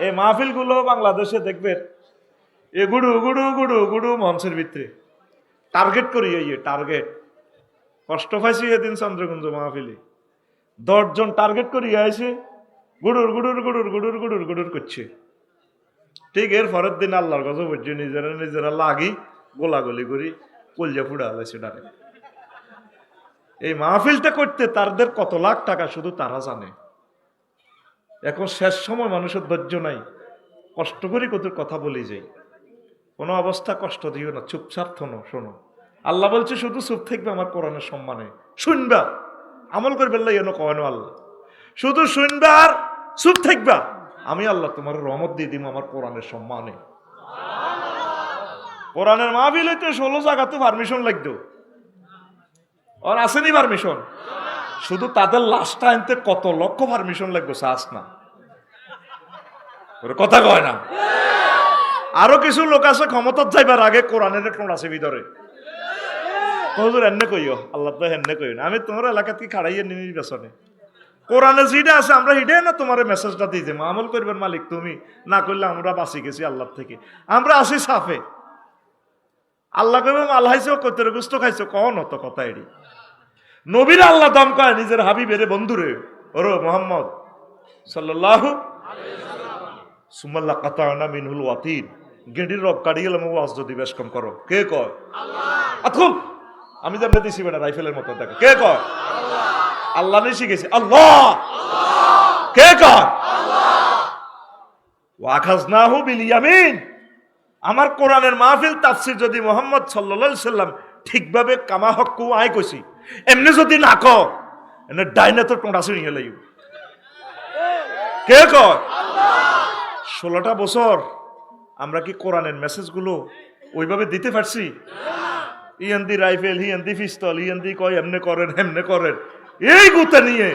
এই মাহফিল গুলো বাংলাদেশে দেখবেন এ গুডু গুডু গুডু গুডু মঞ্চের ভিতরে টার্গেট করি টার্গেট কষ্ট পাইছি এদিন চন্দ্রকুঞ্জ মাহফিলে 10 জন টার্গেট করি আইছে গুডুর গুডুর গুডুর গুডুর গুডুর গুডুর করছে। ঠিক এর পরের দিন আল্লাহর গজব হচ্ছে নিজেরা লাগি গোলাগুলি করি কলজা ফুড়া আলাইছে ডারে। এই মাহফিলটা করতে তাদের কত লাখ টাকা শুধু তারা জানে। এখন শেষ সময় মানুষের ধৈর্য নাই, কষ্ট করি কত কথা বলি যাই। কোনো অবস্থা কষ্ট দিও না, চুপচাপ শোনো। আল্লাহ বলছে শুধু চুপ থাকবে আমার কোরআনের সম্মানে, শুনবা আমল করবে এনো কয়নো আল্লাহ, শুধু শুনবা আর চুপ থাকবা, আমি আল্লাহ তোমার রহমত দিয়ে দিব আমার কোরআনের সম্মানে। কোরআনের মাহফিল হইতে 16 জায়গাতে পারমিশন লাগতো, আর আসেনি পারমিশন, শুধু তাদের লাশটা আনতে কত লক্ষ পারমিশন লাগবে চাস না, কথা কয় না। আরো কিছু লোক আছে ক্ষমতার যাইবার আগে কোরআনের টোন আছে ভিতরে, হুজুর এনে কইও আল্লাহ তো হেনে কইও না, আমি তোমার এলাকা থেকে খাড়াইয়ে নিয়ে পেছনে কোরআনে যেটা আছে আমরা হিডে না তোমার মেসেজটা দিয়ে দেবো, আমল করবেন মালিক তুমি, না করলে আমরা বাঁচি গেছি আল্লাহ থেকে, আমরা আসি সাফে। আল্লাহ কইবে মাল হাইছো কত গুস্ত খাইছো কন হতো কথা এড়ি নবীর আল্লাহ দাম কয় নিজের হাবিবের বন্ধুরে ওরো মোহাম্মদ সাল্লাল্লাহু সুমাল্লাহ কাতানা মিনহুল ওয়াতিন, গেঁডির রক কাটি গেলাম ওয়াজ যদি বেশ কম করো, কে কয় আতকুম, আমি যেমন দিছি বেটা রাইফেলের মতো দেখো, কে কয় আল্লাহ নেই শিখেছি আল্লাহ, কে কয় ওয়াখাজনাহু বিল ইয়ামিন। আমার কোরআনের মাহফিল তাফসীর যদি মুহাম্মদ সাল্লাল্লাহু আলাইহি সাল্লাম ঠিকভাবে কামা হক্কু আয় কইছি এমনি যদি না ক এনে ডাইনে তো টোঁটা ছিঁড়ে লাইব, কে কয় আল্লাহ। 16টা বছর আমরা কি কোরআনের মেসেজগুলো ওইভাবে দিতে পারছি? ইয়েন্দি রাইফেল, হিয়েন্দি পিস্তল, ইয়েন্দি কয় এমনে করেন হেমনে করেন, এই গুতে নিয়ে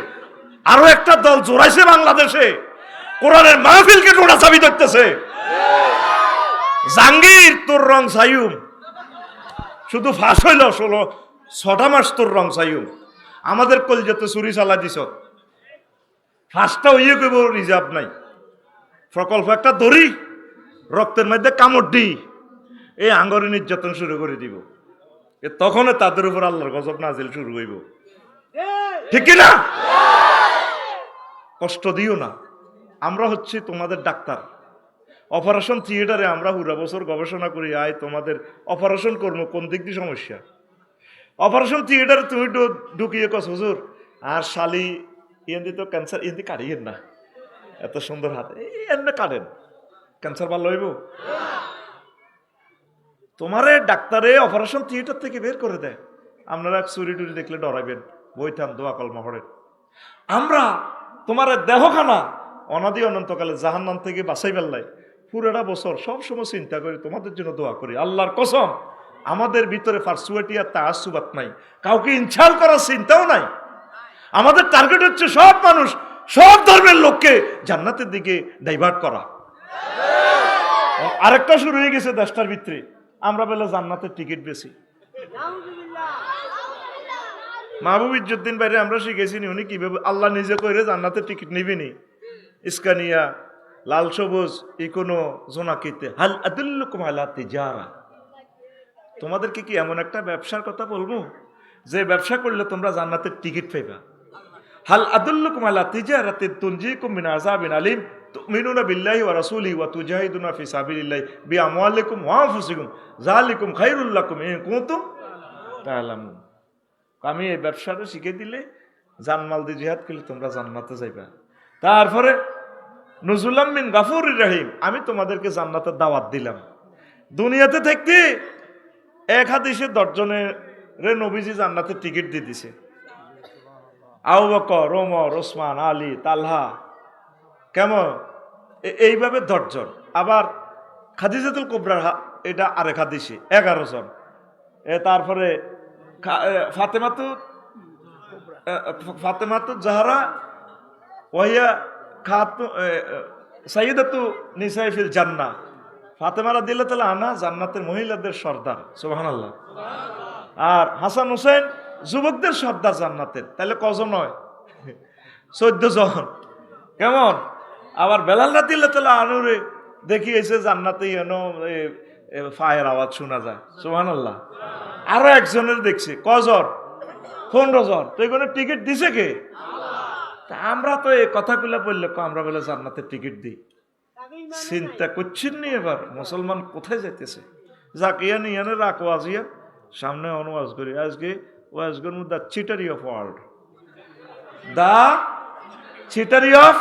আরো একটা দল জোড়াইছে বাংলাদেশে, কোরআনের মাহফিলকে টোড়া চাবি ধরতেছে। জাঙ্গির তোর রং সাইয়ুম শুধু ফাঁস হইল 6টা মাস তোর রং সাইয়ুম, আমাদের কলজাতে চুরি চালা দিছ, ফাঁসটা হইয়ে কইব রিজার্ভ নাই, প্রকল্প একটা দড়ি রক্তের মধ্যে কামড় দি এই আঙ্গরে নির্যাতন শুরু করে দিব, তখন তাদের উপর আল্লাহর গজব নাজিল শুরু হইব, ঠিক না? কষ্ট দিও না, আমরা হচ্ছে তোমাদের ডাক্তার। অপারেশন থিয়েটারে আমরা পুরা বছর গবেষণা করি আয় তোমাদের অপারেশন করবো কোন দিক দিয়ে সমস্যা। অপারেশন থিয়েটারে তুমি ঢুকিয়ে কস হুজুর আর শালি ইয়েন্দি তো ক্যান্সার ইয়েন্দি কাটিয়েন না, এত সুন্দর হাতে এমনি কাটেন, ক্যান্সার ভালো হইব? তোমারে ডাক্তারে অপারেশন থিয়েটার থেকে বের করে দেয়, আপনারা চুরি টুরি দেখলে ডরাইবেন, বইথাম দোয়া কলমা পড়েন। আমরা তোমার দেহখানা অনাদি অনন্তকালে জাহান্নাম থেকে বাঁচাই ফেললাই, পুরোটা বছর সব সময় চিন্তা করি তোমাদের জন্য দোয়া করি। আল্লাহর কসম আমাদের ভিতরে ফারসুয়াটি আর তাআসসুবাত নাই, কাউকে ইনসাল করার চিন্তাও নাই। আমাদের টার্গেট হচ্ছে সব মানুষ সব ধর্মের লোককে জান্নাতের দিকে ডাইভার্ট করা। আরেকটা শুরু হয়ে গেছে দেশটার ভিতরে, আমরা বলে জান্নাতের টিকিট বেশি। মাহবুব ইজ্জুদ্দিন বাইরে আমরা শিখেছি নি উনি কিভাবে আল্লাহ নিজে কইরে জান্নাতের টিকিট নিবিনি, ইস্কানিয়া লাল সবুজ ইকোনো জোনাকিতে হাল আদুল্লুকুম আলা তিজারা, তোমাদেরকে কি এমন একটা ব্যবসার কথা বলবো যে ব্যবসা করলে তোমরা জান্নাতের টিকিট পাইবা। হাল আদুল্লুকুম আলা তিজারাতিন তুনজিকুম মিন আযাবিন আলিম তুমিনুনা বিল্লাহি ওয়া রাসূলিহি ওয়া তুজাহিদুনা ফি সাবিলিল্লাহি বিআমওয়ালিকুম ওয়া আনফুসিকুম যালিকুম খায়রুল লাকুম ইন কুনতুম তা'লামুন। আমি এই ব্যবসাটা শিখে দিলে জানমাল দিয়ে জিহাদ করলে তোমরা জান্নাতে যাইবা। তারপরে নুজুলাম মিন গাফুরির রহিম, আমি তোমাদেরকে জান্নাতের দাওয়াত দিলাম। দুনিয়াতে থাকতে এক হাদিসে 10 জনের নবীজি জান্নাতের টিকিট দিয়ে দিছে, আবু বকর, ওমর, ওসমান, আলী, তালহা, কেমন এইভাবে 10 জন। আবার খাদিজাতুল কুবরার এটা আরেক হাদিসে 11 জন। তারপরে ফাতেমাতু জাহরা ওয়াহিয়া খাতু সাইয়্যিদাতু নিসাই ফিল জান্নাহ, ফাতেমা রাদিয়াল্লাহু তাআলা আনহা জান্নাতের মহিলাদের সর্দার, সুবহানাল্লাহ। আর হাসান হুসেন যুবকদের সর্দার জান্নাতের, তাহলে কজন হয়? 14 জন। কেমন আবার বেলাল রাদিয়াল্লাহু আনহুরে দেখিয়েছে জান্নাতে ফায়ার আওয়াজ শোনা যায়, সুবহানাল্লাহ। আরো একজনের দেখছে, কজন? 15 জন। তো এখানে টিকিট দিছে কে? তা আমরা তো এই কথাগুলো বললে আমরা বলে জান্নাতের টিকিট দিই। চিন্তা করছেন নি এবার মুসলমান কোথায় যাইতেছে? যাক ইয়ান ইয়ানে রাখো আজিয়া সামনে অনুবাদ করি। আজকে ওয়াজগর মধ্যে চিটারি অফ ওয়ার্ল্ড, দা চিটারি অফ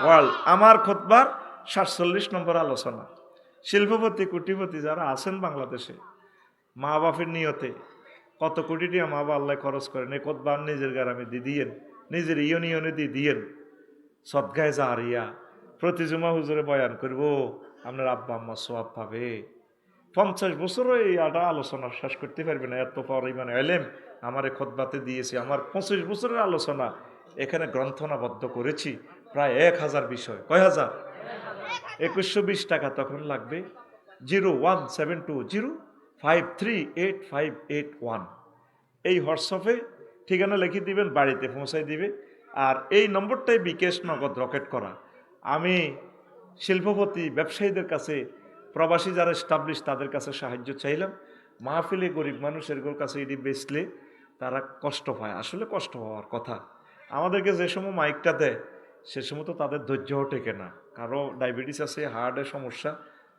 ওয়ার্ল্ড। আমার খুতবার 47 নম্বর আলোচনা। শিল্পপতি কোটিপতি যারা আছেন বাংলাদেশে, মা বাপের নিয়তে কত কোটি টাকা মা বাবা আল্লাহ খরচ করেন, এই খুতবার নিজের গ্রামে দিয়ে দিয়েন, নিজের ইউনিয়নে দিয়ে দিয়েন, সদগায় জারিয়া। প্রতি জুমা হুজুরে বয়ান করব, আপনার আব্বা আম্মা সোয়াব পাবে। 50 বছরও এই আলোচনা শেষ করতে পারবে না, এত পরিমাণে এলেম আমার এই খুতবাতে দিয়েছি। আমার 25 বছরের আলোচনা এখানে গ্রন্থনাবদ্ধ করেছি, প্রায় 1000 বিষয়। কয় হাজার? 2120 টাকা তখন লাগবে। 01720538581 এই হোয়াটসঅ্যাপে ঠিকানা লিখে দিবেন, বাড়িতে পৌঁছাই দিবে। আর এই নম্বরটাই বিকাশ নগদ রকেট করা। আমি শিল্পপতি ব্যবসায়ীদের কাছে, প্রবাসী যারা এস্টাবলিশ তাদের কাছে সাহায্য চাইলাম। মাহফিলে গরিব মানুষের কাছে এটি বেচলে তারা কষ্ট পায়, আসলে কষ্ট হওয়ার কথা। আমাদেরকে যে সময় মাইকটা দেয় সে সময় তো তাদের ধৈর্যও টেকে না, কারো ডায়াবেটিস আছে, হার্টের সমস্যা।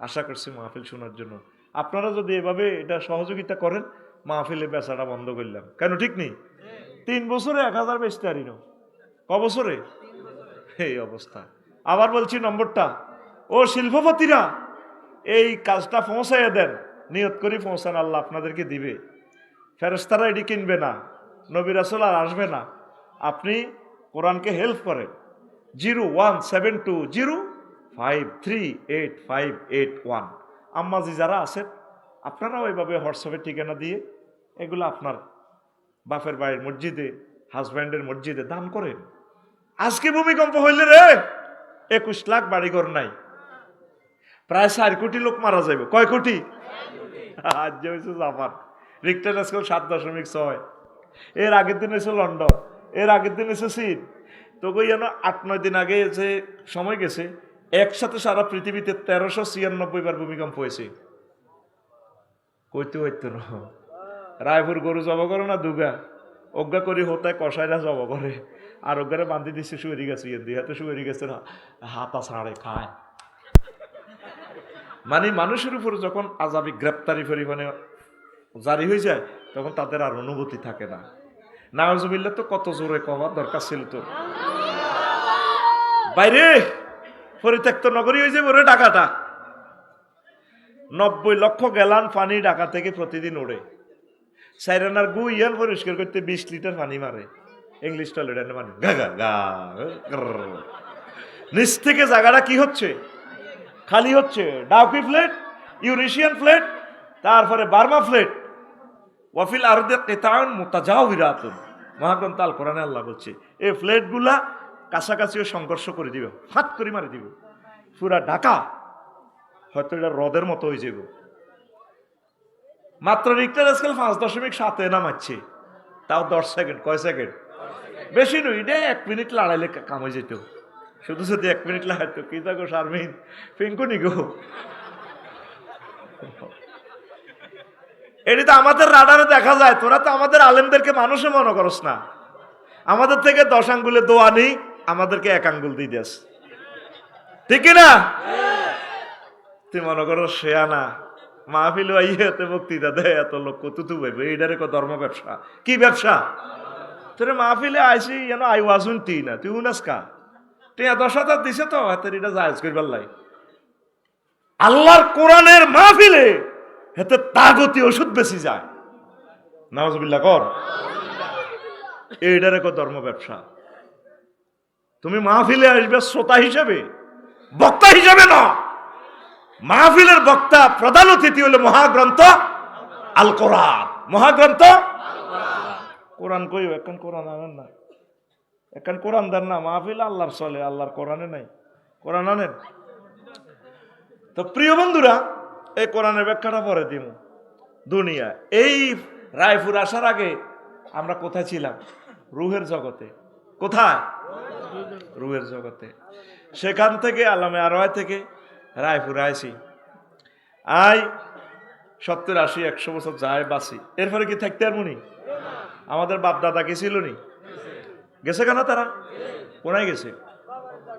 আশা করছি মাহফিল শোনার জন্য আপনারা যদি এভাবে এটা সহযোগিতা করেন, মাহফিলে বেচাটা বন্ধ করলাম কেন, ঠিক নেই? 3 বছরে 1000 বেচতে পারি না, ক বছরে? এই অবস্থা। আবার বলছি নম্বরটা, ও শিল্পপতিরা এই কাজটা পৌঁছাইয়া দেন, নিয়ত করি পৌঁছান, আল্লাহ আপনাদেরকে দিবে। ফেরেশতারা এটি কিনবে না, নবী রাসূল আর আসবে না। আপনি কোরআনকে হেল্প করেন। 01720538581। আম্মাজি যারা আছেন আপনারাও এইভাবে হোয়াটসঅ্যাপের ঠিকানা দিয়ে এগুলো আপনার বাপের বাড়ির মসজিদে, হাজব্যান্ডের মসজিদে দান করেন। আজকে ভূমিকম্প হইলে রে 21 লাখ বাড়িঘর নাই, প্রায় 4 কোটি লোক মারা যাবে। কয় কোটি? আজ হয়েছে জাপান, রিক্টার স্কেল 7.6। এর আগের দিন এসে লন্ডন, এর আগের দিন এসে চীন। তো কই যেন 8-9 দিন আগে যে সময় গেছে, একসাথে সারা পৃথিবীতে 1396 বার ভূমিকম্প হয়েছে। কইতে হইতো না, রায়পুর গরু জব করে না দুগা, অজ্ঞা করি হতায় কষাইরা জব করে, আর অজ্ঞারে বান্ধি দিচ্ছে শুয়ে গেছে, দুই হাতে শুয়ে গেছে না, হাতা ছাড়ে খায়। মানে মানুষের উপর যখন আজাবি গ্রেপ্তারি পরিমাণে জারি হয়ে যায় তখন তাদের আর অনুভূতি থাকে না। নাউজুবিল্লাহ, তো কত জোরে কমার দরকার ছিল তোর। বাইরে পরিত্যক্ত নগরী হয়ে যাবে ওরে ঢাকাটা। 90 লক্ষ গ্যালান পানি ঢাকা থেকে প্রতিদিন ওড়ে। সাইরানার গু ইয়ান পরিষ্কার করতে 20 লিটার পানি মারে। ইংলিশ টয়লেটের পানি গা গা গা। নিচ থেকে জায়গাটা কি হচ্ছে? খালি হচ্ছে। ডাউকি ফ্লেট, ইউরেশিয়ান ফ্লেট, তারপরে বার্মা ফ্লেট। ওয়াফিল আরদে কিতাউন মুতাজাওয়িরাতুন। মহাগ্রন্থ আল কোরআনে আল্লাহ বলছে এই ফ্লেটগুলা কাছাকাছিও সংঘর্ষ করে দিবে, ফাট করে মারি দিবে। পুরা ঢাকা হয়তো এটা হ্রদের মতো হয়ে যাবে। মাত্র রিক্টার স্কেল 5.7 নামাচ্ছে, তাও 10 সেকেন্ড। কয় সেকেন্ড? বেশি নয়, এটা 1 মিনিট লড়াইলে কাম হয়ে যেত। শুধু যদি 1 মিনিট লাগাইতো। কি থাকো শারমিন পিঙ্কুনি গো, এটি তো আমাদের রাডারে দেখা যায়। তোরা তো আমাদের আলেমদেরকে মানুষে মনে করস না। আমাদের থেকে 10 আঙ্গুলে দোয়া নেই, আমাদেরকে 1 আঙ্গুল দিয়ে দেস, ঠিক না? তুই মনে করো শেয়ানা মাহফিল আইয়াতে বক্তৃতা দেয়, এত লোক কত ভাইবে এইটারে ধর্ম ব্যবসা। কি ব্যবসা? তোরে মাহফিলে আইসি যেন আই ওয়াজুন তি না, তুই উনাসকা তুই 10,000 দিছে তো হাতের এটা জায়েজ করবার লাই। আল্লাহর কোরআনের মাহফিলে এতে তাগতি ওষুধ বেশি যায়। নাউজুবিল্লাহ কর। এইটারে ধর্ম ব্যবসা। তুমি মাহফিলে আসবে শ্রোতা হিসেবে, বক্তা হিসেবে না। মাহফিলের বক্তা প্রধান অতিথি হলো মহাগ্রন্থ আল কোরআন। মহাগ্রন্থ কোরআন কইও এখন কোরআন আনেন না, এখন কোরআন দেন না। মাহফিল আল্লাহর চলে, আল্লাহর কোরআনে নাই। কোরআন আনেন। তো প্রিয় বন্ধুরা, এই কোরআনের ব্যাখ্যাটা পরে দিব। দুনিয়া এই রায়পুর আসার আগে আমরা কোথায় ছিলাম? রুহের জগতে। কোথায়? রুহের জগতে। সেখান থেকে আলামে আরওয়াহ থেকে রায়পুরে আইছি। 70-80-100 বছর যায় বাঁচি, এরপরে কি থাকতে আর মনি? আমাদের বাপ দাদা কি ছিল নি? গেছে কেন তারা? কোনায় গেছে?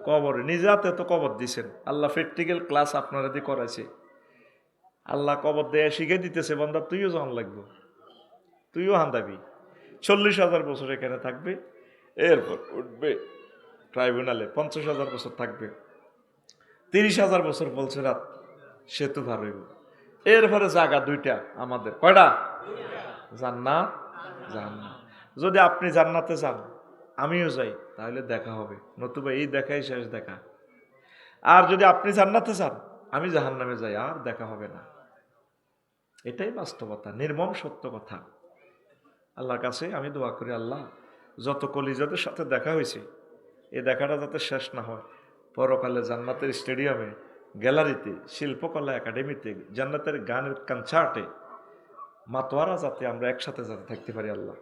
কবরে। নিজে হাতে তো কবর দিছেন। আল্লাহ প্র্যাকটিক্যাল ক্লাস আপনারা দিয়ে করাইছে। আল্লাহ কবর দেয়া শিখে দিতেছে, বান্দা তুইও জান লাগবো, তুইও হান্দাবি। 40,000 বছর এখানে থাকবে, এরপর উঠবে ট্রাইব্যুনালে, 50,000 বছর থাকবে, 30,000 বছর বলছে রাত, সেতু পার হইব। এরপরে জায়গা দুইটা আমাদের, কয়টা? জান্নাত, জাহান্নাম। যদি আপনি জান্নাতে যান, আমিও যাই, তাহলে দেখা হবে, নতুবা এই দেখাই শেষ দেখা। আর যদি আপনি জান্নাতে যান, আমি জাহান্নামে যাই, আর দেখা হবে না। এটাই বাস্তবতা, নির্মম সত্য কথা। আল্লাহর কাছে আমি দোয়া করি, আল্লাহ যত কলিজাদের সাথে দেখা হয়েছে, এই দেখাটা যাতে শেষ না হয়, পরকালে জান্নাতের স্টেডিয়ামে, গ্যালারিতে, শিল্পকলা একাডেমিতে, জান্নাতের গানের কনসার্টে, মাতোয়ারা যাতে আমরা একসাথে যাতে থাকতে পারি। আল্লাহ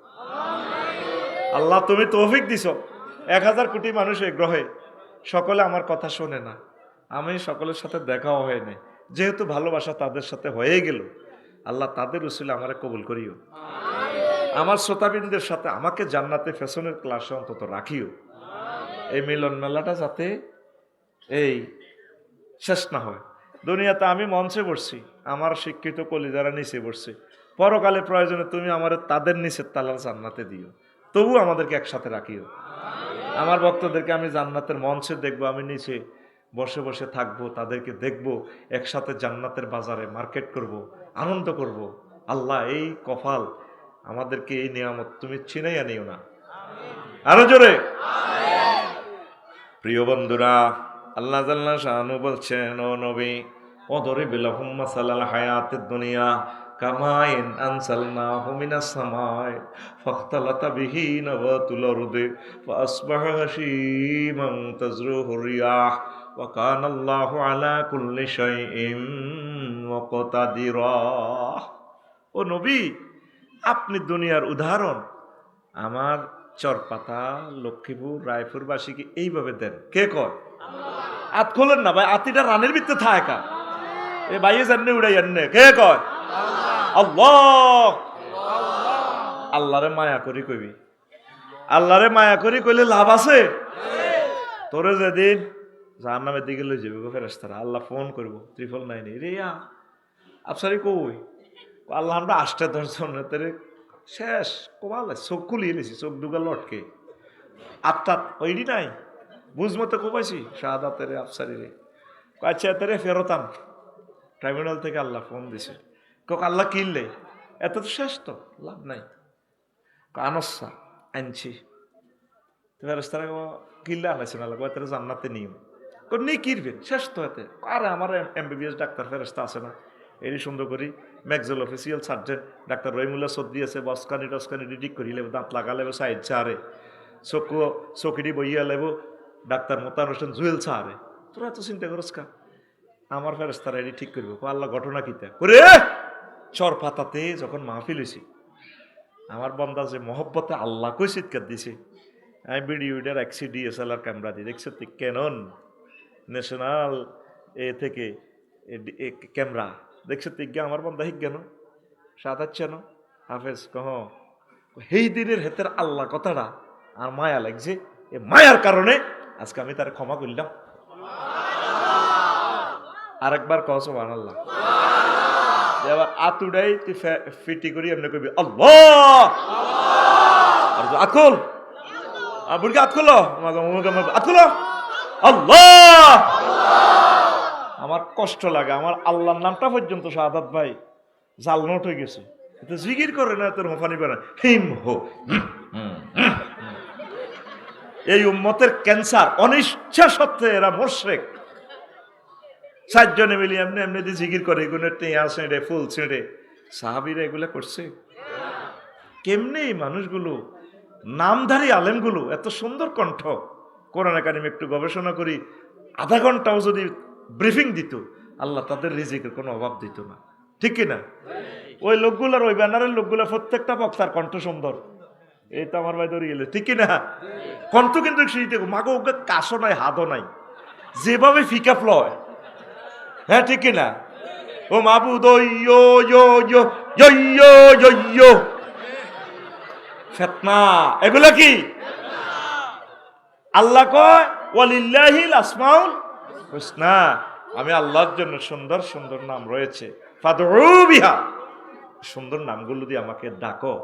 আল্লাহ তুমি তৌফিক দিছ। 1000 কোটি মানুষ এই গ্রহে, সকলে আমার কথা শোনে না, আমি সকলের সাথে দেখাও হয় নাই, যেহেতু ভালোবাসা তাদের সাথে হয়ে গেল, আল্লাহ তাদের উসিলে আমারে কবুল করিও। আমার শ্রোতাবৃন্দের সাথে আমাকে জান্নাতে ফ্যাশনের ক্লাসে অন্তত রাখিও। এই মিলন মেলাটা যাতে এই শেষ না হয়। দুনিয়াতে আমি মঞ্চে বসছি, আমার শিক্ষিত কলিজারা নিচে বসছে, পরকালে প্রয়োজনে তুমি আমার তাদের নিচের তালার জান্নাতে দিও, তবু আমাদেরকে একসাথে রাখিও। আমার ভক্তদেরকে আমি জান্নাতের মঞ্চে দেখবো, আমি নিচে বসে বসে থাকবো, তাদেরকে দেখবো, একসাথে জান্নাতের বাজারে মার্কেট করব, আনন্দ করব। আল্লাহ এই কপাল আমাদেরকে, এই নিয়ামত তুমি ছিনাইয়া নিও না। আরো জোরে। প্রিয় বন্ধুরা, আল্লাহ জাল্লা শানু বলছেন, ও নবী, ওদরিব লাহুম মাসালাল হায়াতিদ দুনিয়া কামাইন আনসালনাহু মিনাস সামাই ফাখতালাতা বিহি নাবাতুল আরদি ফাসবাহা হাশীমান তাজরুহুর রিয়াহ ওয়া কানাল্লাহু আলা কুল্লি শাইইন মুকতাদিরা। ও নবী, আপনি দুনিয়ার উদাহরণ আমার চরপাতা, লক্ষ্মীপুর, রায়পুরবাসীকে এইভাবে দেন। কে কয়? আত খোলেন না ভাই, আতিটা রানের ভিতরে থাকা এ বাইয়ে জাননে উড়াই আননে, কে কয়? আল্লাহ। আল্লাহরে মায়া করি কইবি, আল্লাহরে মায়া করি কইলে লাভ আছে? তোরে যেদিন জাহান্নামের দিকে লই যাবে গো ফেরেশতারা, আল্লাহ ফোন করব 999 রিয়া আফসারি কই, আল্লাহ আমরা 8-10 জন তেরে শেষ কোমাল চোখ খুলিয়ে নিছি, চোখ দুগা লটকে আত্মা ওইডি নাই বুঝমতো কোপাইছি শাহাদাতের আফসারি রে, আচ্ছা তেরে ফেরতান। ট্রাইব্যুনাল থেকে আল্লাহ ফোন দিছে, কক আল্লাহ কিনলে এত তো শেষ, তো লাভ নাই। আনসা আনছি ফেরেশতারা কিনলে আনাইছেন, আল্লাহ কয় তারা জান্নাতে নিও, নেই কিনবেন শেষ তো এতে। আরে আমার MBBS ডাক্তার ফেরেশতা আছে না, এরই সুন্দর করি ম্যাকজেল অফিসিয়াল সার্জেন ডাক্তার রহিমুল্লাহ সর্দি আছে, বসকানি টসকানি রিডিক করি লেব, দাঁত লাগা লেব, সাইড চারে চকু চকিটি বইয়া লেব, ডাক্তার মোতান হোসেন জুয়েল চারে। তোরা এত চিন্তা করস কা? আমার ফেরেশতারা এটি ঠিক করবো। আল্লাহ ঘটনা কিতা করে চর পাতাতে যখন মাহফিল হয়েছি, আমার বন্দা যে মহব্বতে আল্লাহ কই চিৎকার দিছে, আমি ভিডিওটা রাখছি DSLR ক্যামেরা দিয়ে, দেখছো তুই ক্যানন ন্যাশনাল থেকে ক্যামেরা দেখছো তুই, আমার বন্দা হিক কেন সাদাচ্ছেন হাফেজ কহ সেই দিনের হেতের আল্লাহ কথাটা আর মায়া লাগছে, এ মায়ার কারণে আজকে আমি তার ক্ষমা করলাম। আরেকবার কহ সুবহানাল্লাহ। এবার আতুডাই তুই ফিটি করি এমনি কবি আল্লাহ আতখোল বুড়ি আতখোল আতখোল আল্লাহ। আমার কষ্ট লাগে, আমার আল্লাহর নামটা পর্যন্ত শাহাদাত ভাই জাল নোট হয়ে গেছে, এতে জিকির করে না, তোর হোফানি করে না, হিম হো। এই উম্মতের ক্যান্সার, অনিচ্ছা সত্ত্বে এরা মুশরিক। 4 জনে মিলি এমনি এমনি দিয়ে জিকির করে, এগুলো টেয়া ছেড়ে ফুল ছেড়ে, সাহাবীরা এগুলো করছে কেমনে? এই মানুষগুলো নামধারী আলেমগুলো এত সুন্দর কণ্ঠ, কোরআন একাডেমি একটু গবেষণা করি, আধা ঘন্টাও যদি ব্রিফিং দিত, আল্লাহ তাদের রিজিকের কোনো অভাব দিত না, ঠিক কিনা? ওই লোকগুলার, ওই ব্যানারের লোকগুলার প্রত্যেকটা বক্তার কণ্ঠ সুন্দর, এই তো আমার ভাই ধরে গেলে, ঠিক কিনা? কণ্ঠ কিন্তু সেই মাগো ওকে কাশও নাই, হাতও নাই, যেভাবে ফিকাপ লয়, হ্যাঁ ঠিক কিনা? ও মাবুদ ইয়ো ইয়ো ইয়ো ইয়ো ইয়ো ইয়ো ইয়ো ফিতনা, এগুলা কি? আল্লাহ কয় ওয়ালিল্লাহিল আসমাউল হুসনা, আমি আল্লাহর জন্য সুন্দর সুন্দর নাম রয়েছে, ফাদউ বিহা, সুন্দর নামগুলো দিয়ে আমাকে ডাকো।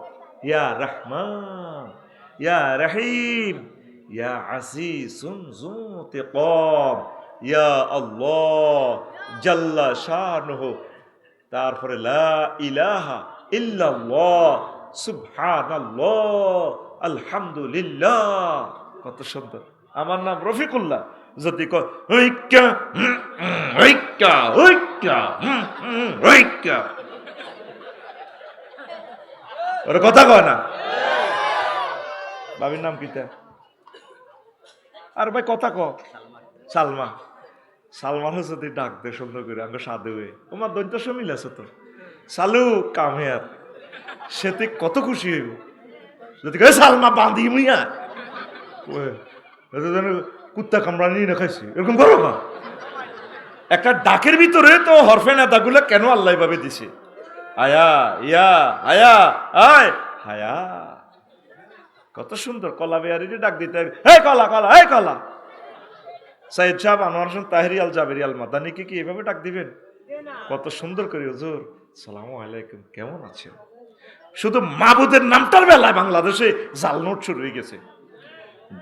ইয়া রহমান, ইয়া রহিম, ইয়া আসিসুন যুনতিকাম, ইয়া আল্লাহ জাল্লা শানুহু। তারপরে লা ইলাহা ইল্লাল্লাহ সুবহানাল্লাহ আলহামদুলিল্লাহ। কত সুন্দর। আমার নাম রফিকুল্লাহ, যদি ঐক্যা ঐক্যা ঐক্যা ঐক্যা, ওর কথা কয় না। বাবির নাম কিতা? আর ভাই কথা ক। সালমা, সালমান যদি ডাক দে সুন্দর করে আঙ্গ সাধু হয়ে, তোমার দৈন্ত মিল আছে তো, সালু কামে আর সেতে কত খুশি হইব যদি সালমা বাঁধি মুইয়া কুত্তা কামড়ানি না খাইছি, এরকম করো না। একটা ডাকের ভিতরে তো হরফে নেতাগুলো কেন আল্লাহ ভাবে দিছে, আয়া ইয়া আয়া আয় হায়া, কত সুন্দর। কলা বেয়ারিরে ডাক দিতে, হে কলা কলা হে কলা। সাইদ সাহেব আনোয়ার হোসেন তাহেরি আল জাবেরি আল মাদানিকে কি এভাবে ডাক দিবেন? কত সুন্দর করে, হুজুর সালামু আলাইকুম, কেমন আছেন? শুধু মাবুদের নামটার বেলায় বাংলাদেশে জাল নোট শুরু হয়ে গেছে।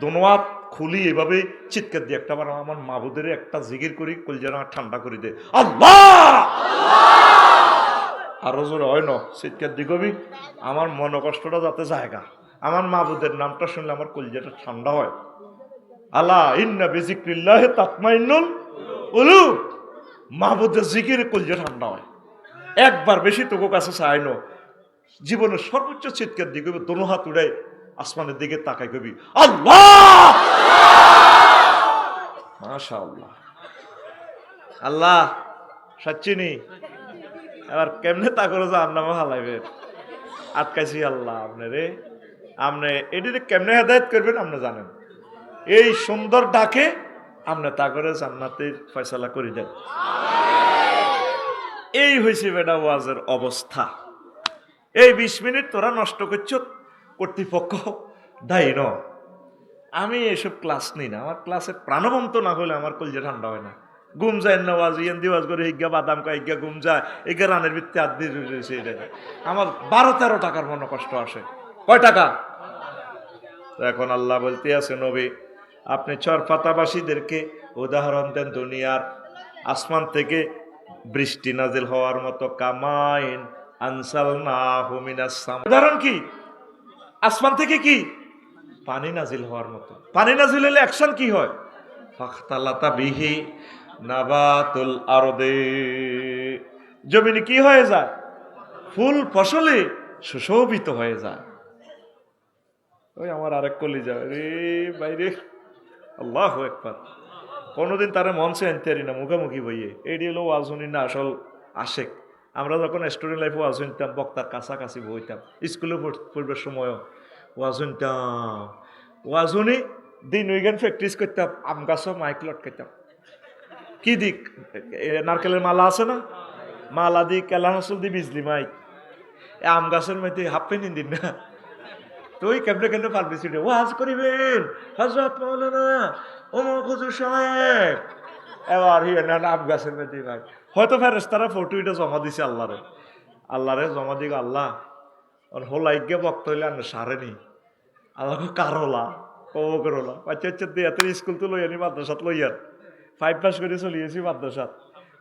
দোনোয়াত খুলি এভাবে চিৎকার দিয়ে একটা বার আমার মাবুদের একটা জিকির করি, কলজানা ঠান্ডা করে দে, আল্লাহ। আরো জোরে হয় না চিৎকার দিগবি, আমার মন কষ্টটা যাতে জায়গা, আমার মাবুদের নামটা শুনলে আমার কলজাটা ঠান্ডা হয়। আলা ইন্না বিজিক্রিল্লাহি তাতমাইন্নুল কুলুব, মাবুদের জিকিরে কলজা ঠান্ডা হয়। একবার বেশি তোকে কাছে চাইনো, জীবনের সর্বোচ্চ চিৎকার দিকে দোনো হাত উড়াই আসমানের দিকে তাকাই কবি, আল্লাহ মাশাআল্লাহ। আল্লাহ সাচ্চিনি এবার কেমনে তা করে যে আন্নামা হালাইবে আটকাইছি। আল্লাহ আপনি রে, আপনি এটিতে কেমনে হেদায়েত করবেন আপনি জানেন। এই সুন্দর ডাকে আপনি তা করে জান্নাতের ফয়সালা করে দেন। এই হয়েছে বেটা ওয়াজের অবস্থা। এই 20 মিনিট তোরা নষ্ট করছ, কর্তৃপক্ষ দায়ী ন। আমি এসব ক্লাস নিই না, আমার ক্লাসে প্রাণবন্ত না হলে আমার কলজে ঠান্ডা হয় না। ঘুম যায় না ওয়াজ ইয়ান দিওয়াজ করে হিগা বাদাম কা হিগা ঘুম যায়, এগা রানের ভিত্তি আদি রয়েছে। আমার 12-13 টাকার মনে কষ্ট আসে। কয় টাকা? এখন আল্লাহ বলতে আছে নবী আপনি চরপাতাবাসীদেরকে উদাহরণ দেন দুনিয়ার আসমান থেকে বৃষ্টি নাজিল হওয়ার মতো, কামাইন আনসালনাহু মিনাস সামা। উদাহরণ কি? আসমান থেকে কি পানি নাজিল হওয়ার মতো। পানি নাজিল হলে অ্যাকশন কি হয়? ফাখতালাতা বিহি নাবাতুল আরদে, জমিনে কি হয়ে যায়? ফুল ফসলে সুশোভিত হয়ে যায়। ওই আমার আরেক কলিজা রে বাইরে, আল্লাহু আকবার। কোনোদিন তারা মঞ্চে আনতে পারি না, মুখামুখি বইয়ে। এটি হলো ওয়াজুনি না আসল আশেক। আমরা যখন স্টুডেন্ট লাইফে ওয়াজ শুনতাম, বক্তার কাছাকাছি বইতাম, স্কুলে পড়বার সময়ও ওয়াজ শুনতাম। ওয়াজুনি দিন উইগেন প্র্যাকটিস করতাম, আম গাছও মাইক লটকাইতাম। কি দিক নারকেলের মালা আছে না, মালা দি কেলা হাসল দি বিজলি মাইক, আম গাছের মধ্যে হাফ পেন দিন না তো ওই কেমনে কেমনে পারবি সিটে ওয়াজ করিবেন হযরত মাওলানা অমুক হুজুর সাহেব। এবার আম গাছের মধ্যে ভাই হয়তো ফেরেশতারা ফটোটা জমা দিছে আল্লাহরে জমা দিকে, আল্লাহ হোলাইকে বক্ত হইলে আন সারেনি, আল্লাহ কারোলা করোলা বাচ্চা বাচ্চা দিয়ে এত স্কুল তো লইয়ানি, মাদ্রাসাত লইয়ার 5 পাস করে চলিয়েছি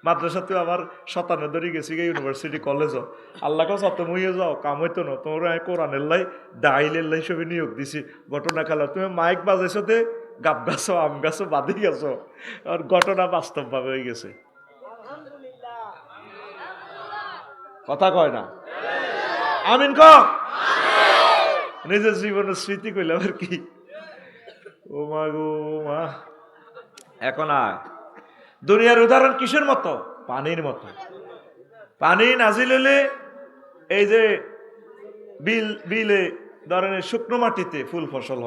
মাদ্রাসাতে আবার 57 ধরে গেছি গে ইউনিভার্সিটি কলেজও। আল্লাহকে যত মুইয়ে যাও কাম হইতো না, তোমরা কোরআনের লাই দাইলের লাই সবই নিয়োগ দিছি। ঘটনা খেলা তুমি মাইক বাজাইছো তে গাব গাছো আম গাছো বাঁধি গেছো, আর ঘটনা বাস্তবভাবে হয়ে গেছে। কথা কয় না আমিন ক নিজের জীবনের স্মৃতি কইলাম আর কি। ও মা গো মা। এখন আয় দুনিয়ার উদাহরণ কিসের মতো? পানির মতো। পানি নাজিল হলে এই যে বিলে ধরনের শুকনো মাটিতে ফুল ফসল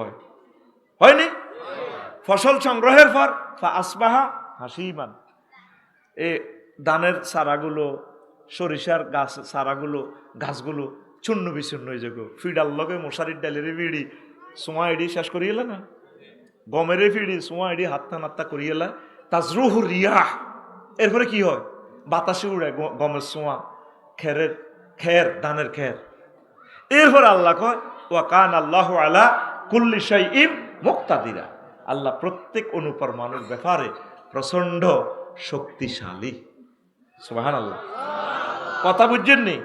হয়নি? ফসল সংগ্রহের পর আসবাহা হাসিমান। এ ধানের চারাগুলো, সরিষার গাছ চারাগুলো, গাছগুলো চূর্ণ বিচূর্ণ হয়ে যাবে। ফিডার লগে মশারির ডালের ফিড়ি সোয়া এডি শেষ করিয়েলা না, গমের ফিড়ি সোয়া এডি হাত্তা নাত্তা করিয়েলা। তাজরুহু রিয়াহ, এরপরে কি হয়? বাতাসে উড়ে গমের সোয়া, খের ধানের খের। এরপর আল্লাহ কয় ওয়া কান আল্লাহু আলা কুল্লি শাইইন মুক্তাদিরা, আল্লাহ প্রত্যেক অনুপরমাণুর ব্যাপারে প্রচন্ড শক্তিশালী। সুবহানাল্লাহ। কথা বুঝছেন নি?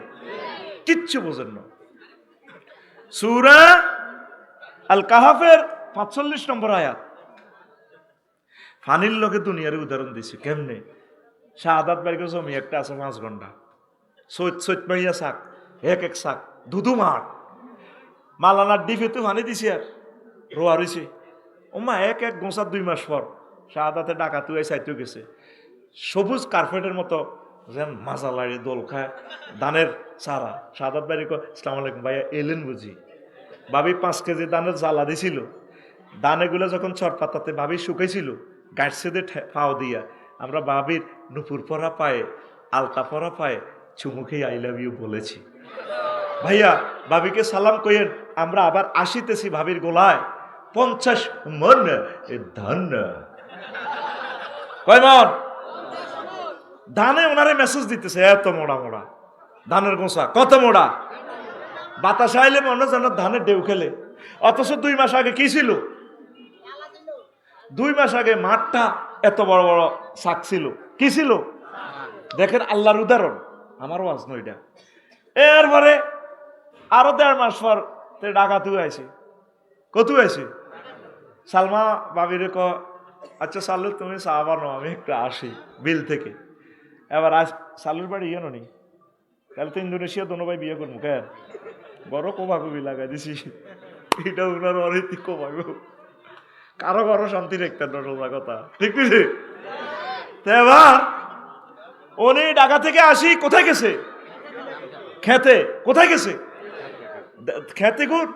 কিচ্ছু বোঝেন না। সূরা আল কাহাফের ৪৫ নম্বর আয়াত। ফানির লোকে দুনিয়ার উদাহরণ দিছে কেমনে? শাহাদাত বাইকে জমি একটা আছে ৫ ঘন্টা, সৈত মাইয়া শাক, এক শাক দুধু মাঠ, মালানার ডিফে তো ফানি দিছি আর রোয়া রয়েছে। ওমা এক গোঁসা ২ মাস পর শাহাদাতে ডাকাতু চাইতেও গেছে। সবুজ কার্পেটের মতো যেন মাজা লাড়ি দোল খায় ধানের চারা। শাহাদাত বাইরে আসসালামু আলাইকুম ভাইয়া এলেন বুঝি। ভাবি ৫ কেজি ধানের জ্বালা দিছিল। দানেগুলো যখন চট পাতাতে ভাবি শুকাইছিল, গাছছে ফাও দিয়া আমরা ভাবির নুপুর পরা পায়ে, আলতা পরা পায়ে চুমুখে আই লাভ ইউ বলেছি। ভাইয়া ভাবিকে সালাম কইেন, আমরা আবার আসিতেছি ভাবির গোলায় ৫০ মন ধান। কয় মন ধানে? ওনারে মেসেজ দিতেছে এত মোড়া মোড়া ধানের গোসা, কত মোড়া। বাতাস আইলে মনে যেন ধানের ঢেউ খেলে। অথচ ২ মাস আগে কি ছিল? ২ মাস আগে মাঠটা এত বড় বড় শাক ছিল। কি ছিল? দেখেন আল্লাহর উদাহরণ। আমার ওয়াজ নইটা। এরপরে আরো ১.৫ মাস পর ডাকাতু আইছে। কত আইছে? সালমা বাবিরে ক আচ্ছা সালু তুমি চা বানো, আমি একটু আসি বিল থেকে। এবার আজ সালুর বাড়ি ইয়ে নি, তাহলে তো ইন্দোনেশিয়া দোনো ভাই বিয়ে করবো কেন? বড় কোবাকুবি লাগাই দিছি। এটা উনার অনৈতিক কোবাকু, কারো কারো শান্তি রেখতে সোজা কথা, ঠিক আছে? এবার উনি ঢাকা থেকে আসি কোথায় গেছে? খেতে। কোথায় গেছে? খেতে গুড়।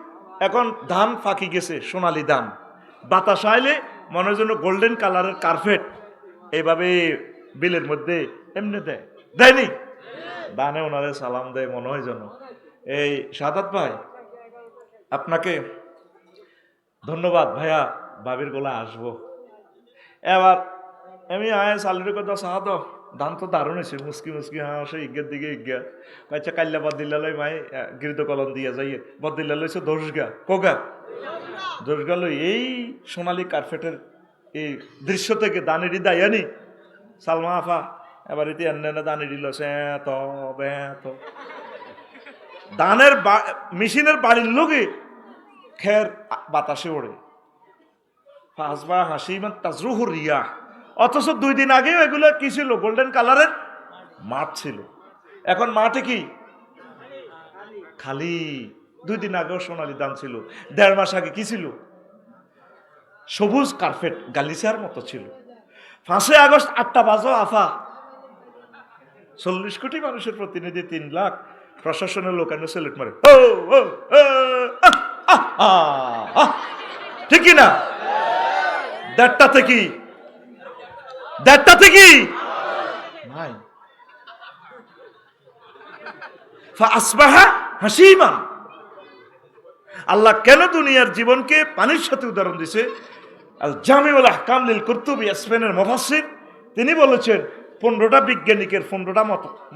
এখন ধান ফাঁকি গেছে, সোনালি ধান। বাতাস আইলে মনে হয় যেন গোল্ডেন কালারের কার্পেট এইভাবে বিলের মধ্যে এমনি দেয়নি? দানে ওনারে সালাম দেয় মনে হয় যেন। এই শাহাদাত ভাই আপনাকে ধন্যবাদ ভাইয়া, ভাবির গোলা আসবো। এবার আমি আয় সালুরের কথা সাহাদ ধান তো দারুণ হয়েছে, মুসকি মুসকি হাসে ইজ্ঞার দিকে ইজ্ঞা। আচ্ছা কাল্লা বদিল্লা লই মাই গৃত কলম দিয়া যাই বদিল্লা লইছে ১০ গা। কোগা ১০ গা লই এই সোনালী কার্পেটের এই দৃশ্য থেকে দানেরই দায়ানি সালমা আফা। এবার এতে এনে দানেরই লছে এত বেত দানের মেশিনের বাড়ির লোকে খের বাতাসে ওড়ে। ফাসবা হাসি মানে তাজরুহু রিয়াহ। অথচ ২ দিন আগেও এগুলো কি ছিল? গোল্ডেন কালারের মাঠ ছিল। এখন মাঠে কি খালি। ২ দিন আগেও সোনালি ধান ছিল। ১.৫ মাস আগে কি ছিল? সবুজ কার্পেট গালিচার মতো ছিল। ৫ই আগস্ট ৮টা বাজো আফা ৪০ কোটি মানুষের প্রতিনিধি ৩ লাখ প্রশাসনের লোক এনে সেলেট মারে। ঠিক কিনা? ১:৩০ কি ১:৩০ কি নাই। ফাসবাহা হাসিমান। আল্লাহ কেন দুনিয়ার জীবনকে পানির সাথে উদাহরণ দিছে? আল জামিউল আহকাম লিল কুরতুবী, স্পেনের মুফাসসির, তিনি বলেছেন ১৫টা বিজ্ঞানিকের ১৫টা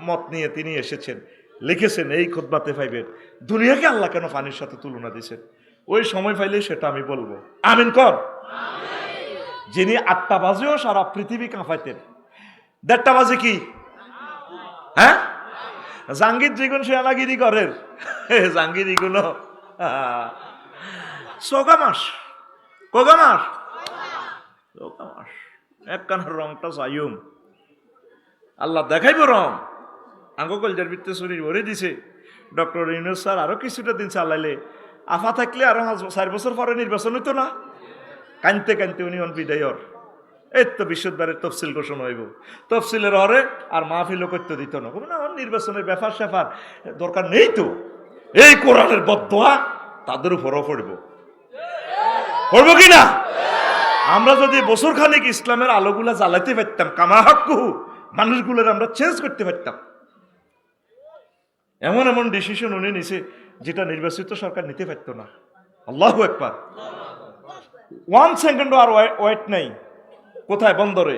মত নিয়ে তিনি এসেছেন, লিখেছেন এই খুতবাতে পাইবেন দুনিয়াকে আল্লাহ কেন পানির সাথে তুলনা দিয়েছেন। ওই সময় পাইলে সেটা আমি বলবো। আমিন কর। যিনি ৮টা বাজেও সারা পৃথিবী কাঁপাইতেন, ১:৩০ বাজে কি হ্যাঁ জাঙ্গির যেগুন সেনাগিরি করেন জাঙ্গিরি গুলো চৌকা মাস কোগা মাস চৌকা মাস একখানার রংটা চাইম আল্লাহ দেখাইব রং আঙ্গকলজার ভিত্তে শরীর ভরে দিছে। ডক্টর ইউনুস স্যার আরো কিছুটা দিন চালাইলে আফা থাকলে আরো ৪ বছর পরে নির্বাচন হইতো না। কানতে কানতে উনি বিদায়র এই তো বিশ্বদ্বারের তফসিল ঘোষণা হইব, তফসিলের হরে আর মাহফিলও করতে দিত না। আমার নির্বাচনের ব্যাপার স্যাপার দরকার নেই তো, এই কোরআনের বদদোয়া তাদের উপরও পড়ব, পড়বো কিনা? আমরা যদি বছর খানিক ইসলামের আলোগুলা জ্বালাইতে পারতাম, কামা হাক্কু, মানুষগুলোর আমরা চেঞ্জ করতে পারতাম। এমন এমন ডিসিশন উনি নিছে যেটা নির্বাচিত সরকার নিতে পারতো না। আল্লাহু আকবার। 1 সেকেন্ড আর ওয়েট নাই। কোথায়? বন্দরে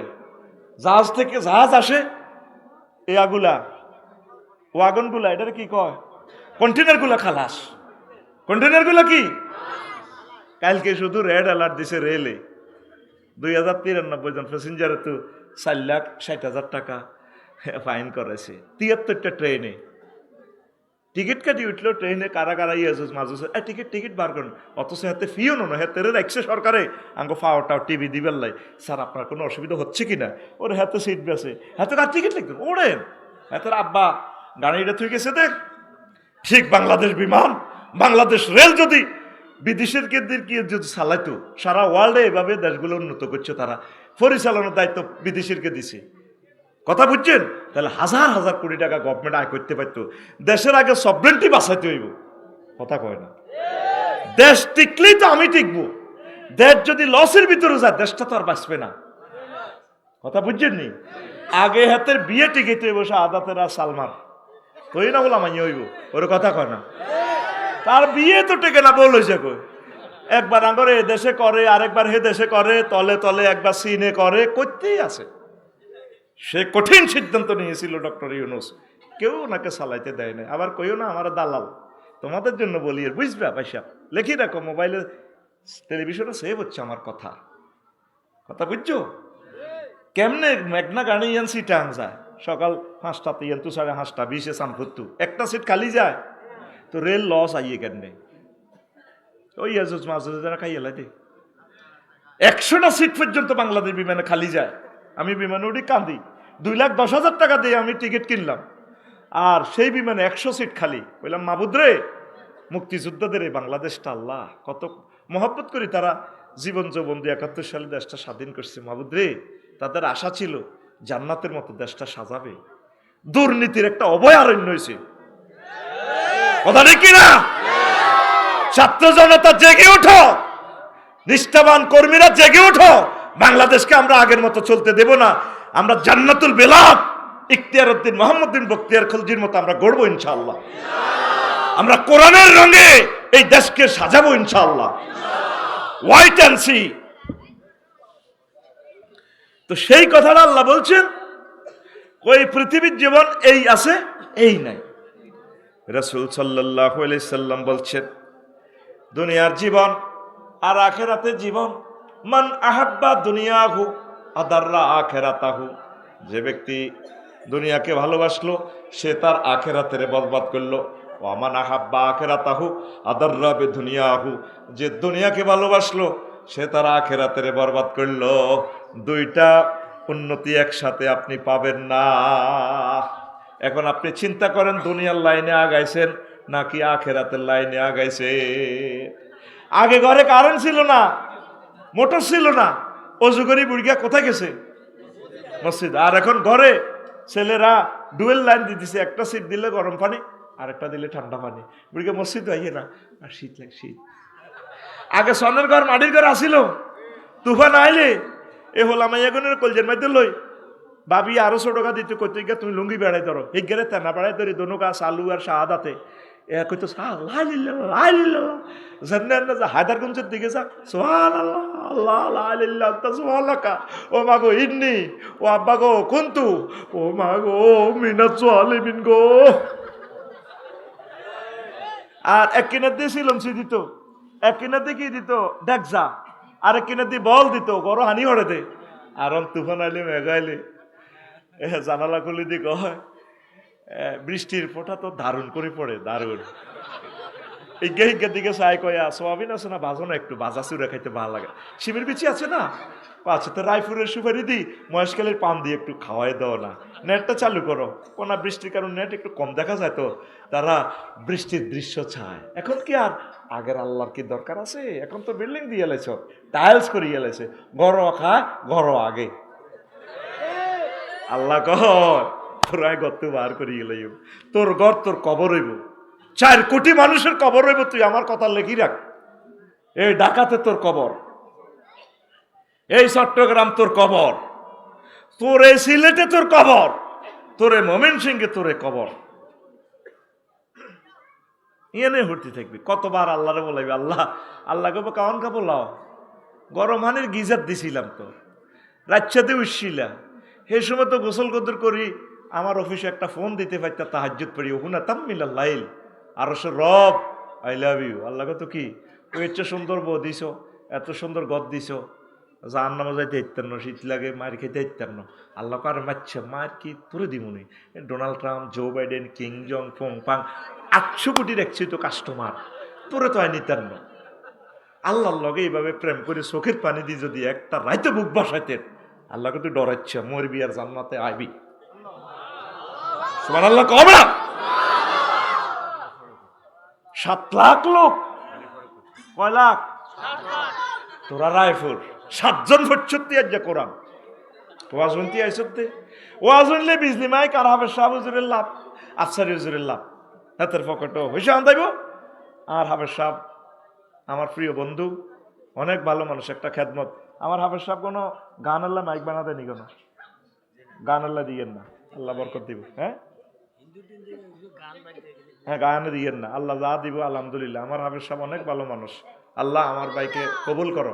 জাহাজ থেকে জাহাজ আসে, এগুলা ওয়াগনগুলা, এটার কি কয়, কন্টেনারগুলা খালাস। কন্টেনারগুলা কি? কালকে শুধু রেড অ্যালার্ট দিছে রেলে, 2093 জন প্যাসেঞ্জারে তো 4,60,000 টাকা ফাইন করেছে। 73টা ট্রেনে টিকিট কাটি উঠলো, ট্রেনে কারা কারা ইয়াজুজ মাজুজ টিকিট বার করেন, অথচ হাতে ফিও না, হাতে রাখছে সরকারে আঙ্গো ফাওয়াটাও টিভি দিবেন লাই, স্যার আপনার কোনো অসুবিধা হচ্ছে কিনা, ওর হাতে সিট বেছে, হাতে কার টিকিট লিখবেন, ওড়েন হাতের আব্বা গাড়িটা থুই গেছে দেখ। ঠিক বাংলাদেশ বিমান, বাংলাদেশ রেল যদি বিদেশের কেন্দ্রকে যদি চালাইতো, সারা ওয়ার্ল্ডে এভাবে দেশগুলো উন্নত করছে, তারা পরিচালনার দায়িত্ব বিদেশিরকে দিছে। কথা বুঝছেন? তাহলে হাজার হাজার কোটি টাকা গভর্নমেন্ট আয় করতে পারতো। দেশের আগে সভরেন্টি বাঁচাইতে হইব। কথা কয় না? দেশ টিকলেই তো আমি টিকবো। দেশ যদি লসের ভিতরে যায়, দেশটা তো আর বাঁচবে না। কথা বুঝছেন নি? আগে হাতের বিয়ে টিকিতে হইব শাহাদাতের আর সালমার, তুই না বলা মাইয়া হইব, ওর কথা কয় না? তার বিয়ে তো টেকে না, বল হয়েছে কই, একবার আঙ্গরে এ দেশে করে, আরেকবার হে দেশে করে, তলে তলে একবার চীনে করে, করতেই আছে। সে কঠিন সিদ্ধান্ত নিয়েছিল ডক্টর ইউনূস, কেউ ওনাকে চালাইতে দেয় না। আবার কইও না আমার দালাল, তোমাদের জন্য বলি, আর বুঝবে পয়সা লেখি রাখো, মোবাইলে টেলিভিশনে সেভ হচ্ছে আমার কথা। কথা বুঝছো? কেমনে মেঘনা গাড়ি ইয়ান সিট আন যায়, সকাল 5টাতে ইয়ান তু 5:30, 20-এ সানফুত্তু, একটা সিট খালি যায় তো রেল লস আইয়ে কেমনে? ওই আজুজ মাঝে যারা খাইয়ে লাই 100টা সিট পর্যন্ত বাংলাদেশ বিমানে খালি যায়। আমি বিমানে উঠি কান্দি, 2,10,000 টাকা দিয়ে আমি টিকিট কিনলাম, আর সেই বিমানে 100 সিট খালি। বললাম মাবুদ রে, মুক্তিযোদ্ধাদের এই বাংলাদেশটা আল্লাহ কত মহব্বত করি, তারা জীবন যৌবন দিয়ে 71 সালে দেশটা স্বাধীন করছে। মাবুদ রে, তাদের আশা ছিল জান্নাতের মতো দেশটা সাজাবে, দুর্নীতির একটা অভয়ারণ্য হয়েছে। কথা ঠিক কিনা? ছাত্র জনতা জেগে ওঠো, নিষ্ঠাবান কর্মীরা জেগে ওঠো, বাংলাদেশকে আমরা আগের মতো চলতে দেব না। আমরা জান্নাতুল বেলাদ ইখতিয়ার উদ্দিন মোহাম্মদ বিন বখতিয়ার খলজির মতো আমরা গড়বো ইনশাআল্লাহ। আমরা কোরআনের রঙে এই দেশকে সাজাবো ইনশাআল্লাহ। Wait and see. তো সেই কথাটা আল্লাহ বলছেন, ওই পৃথিবীর জীবন এই আছে, এই নাই। রাসূল সাল্লাল্লাহু আলাইহি সাল্লাম বলছেন, দুনিয়ার জীবন আর আখিরাতের জীবন, মান আহাব্বা দুনিয়াহু আদাররা আখিরাতাহু, যে ব্যক্তি দুনিয়াকে ভালোবাসলো সে তার আখিরাতের বরবাদ করলো। ওয়া মান আহাব্বা আখিরাতাহু আদাররা বিদুনিয়াহু, যে দুনিয়াকে ভালোবাসলো সে তার আখিরাতের বরবাদ করলো। দুইটা উন্নতি একসাথে আপনি পাবেন না। এখন আপনি চিন্তা করেন, দুনিয়ার লাইনে আগাইছেন নাকি আখিরাতের লাইনে আগাইছে? আগে ঘরে কারেন্ট ছিল না, মোটর ছিল না, অজু করি বুড়িয়া কোথায় গেছে? মসজিদ। আর এখন ঘরে ছেলেরা ডুয়েল লাইন দিতেছে, একটা সিট দিলে গরম পানি, আরেকটা দিলে ঠান্ডা পানি। বুড়িয়া মসজিদ আইয়ে না, আর শীত লাগে শীত। আগে সনের ঘর মাটির ঘর আসিল, তুফান আইলে এ হলাম এগুনের কলজের মধ্যে লই ভাবি আরো 100 টাকা দিতে, কইতে গিয়ে তুমি লুঙ্গি বেড়াই ধরো, এই গেলে তেনা বেড়াই ধরি, দোনো গাছ আলু আর শাহাদাতে কইতো হায়দারগঞ্জের দিকে যা, সুবহানাল্লাহ আল্লাহ লা ইলাহা ইল্লাল্লাহ সুবহানাকা, ও মাগো ইন্নি, ও আব্বা গো কুনতু, ও মাগো মিনাজ জালিমিন গো। আর এক কিনার দিয়ে সিলমসি দিত, এক কিনার দিয়ে কি দিত ডেকজা, আর এক কিনার দিয়ে বল দিত, গরো হানি হরে দে। আর তুফান আইলে মেঘাইলে জানালা খুলে দিয়ে কয়, বৃষ্টির ফোঁটা তো দারুণ করে পড়ে, দারুণ। ইজ্ঞা দিকে চাই কয়া, সোয়াবিন আছে না ভাজো না, একটু ভাজা চুরা খাইতে ভালো লাগে। শিমের বিচি আছে না, আচ্ছা তো রায়পুরের সুপারি দি, মহেশখালীর পান দিয়ে একটু খাওয়াই দাও না, নেটটা চালু করো। কোনা বৃষ্টির কারণে নেট একটু কম দেখা যায়, তো তারা বৃষ্টির দৃশ্য চায়। এখন কি আর আগের আল্লাহর কি দরকার আছে? এখন তো বিল্ডিং দিয়ে এলেছ, টাইলস করে এলেছে, ঘর খায় ঘর আগে। আল্লাহ কহ তোরাই গর্ত বার করি গেলে, তোর ঘর তোর কবর হইব, 4 কোটি মানুষের কবর হইব, তুই আমার কথা লেখি রাখ, এই ডাকাতে তোর কবর। এই চট্টগ্রাম তোর কবর, তোর এই সিলেটে তোর কবর, তোর এই ময়মনসিংহে তোর এই কবর। এনে ভর্তি থাকবি। কতবার আল্লাহরে বলাইবি, আল্লাহ আল্লাহ কব কাউন কাপড় লাও, গরম হানির গিজার দিছিলাম তো, রাচ্ছাতে উঠছিলা, সেই সময় তো গোসল কদর করি, আমার অফিসে একটা ফোন দিতে পারতা তাহাজ্জুদ পড়ি, ওহুনা তাম্মিলাল লাইল, আর সে রব আই লাভ ইউ। আল্লাহ কত কি ওই এত সুন্দর বউ দিছ, এত সুন্দর গদ দিছ, জাহান নামে যাইতে ইত্যান্ন, শীত লাগে মার খেতে ইত্যান্ন। আল্লাহ কার মারছে, মার কি তোরে দিমুনি। Donald Trump, Joe Biden, Kim Jong ফং পাং 800 কোটি রাখছি তো কাস্টমার, তোরে তো আয় নিতান্ন। আল্লাহর লগে এইভাবে প্রেম করে চোখের পানি দিয়ে যদি একটা রাইতে বুক বাসাইতেন, আল্লাহকে তুই ডরাচ্ছে মরবি আর জান্নাতে আইবি। সুবহানাল্লাহ কবে না? 7 লাখ লোক, কয় লাখ? তোরা রায়পুর 7 জন ভর্তি আজ যা কোরআন ওয়াজ শুনতে আইসতে, ওয়াজ শুনলে বিজলি মাইক আর হাফেজ সাহেব হুজুরের লাভ, আফসারি হুজুরের লাভ, হাতের পকেটও হইসা আনতাইব। আর হাফেজ সাহেব আমার প্রিয় বন্ধু, অনেক ভালো মানুষ, একটা খেদমত। আমার হাফেজ সাহেব কোনো গান আল্লাহ মাইক বানাতে নি, কোনো গান আল্লাহ দিয়েন না, আল্লাহ বরকত দিব। হ্যাঁ হ্যাঁ, গানে দিয়েন না, আল্লাহ যা দিব আলহামদুলিল্লাহ। আমার হাফেজ সাহেব অনেক ভালো মানুষ, আল্লাহ আমার ভাইকে কবুল করো।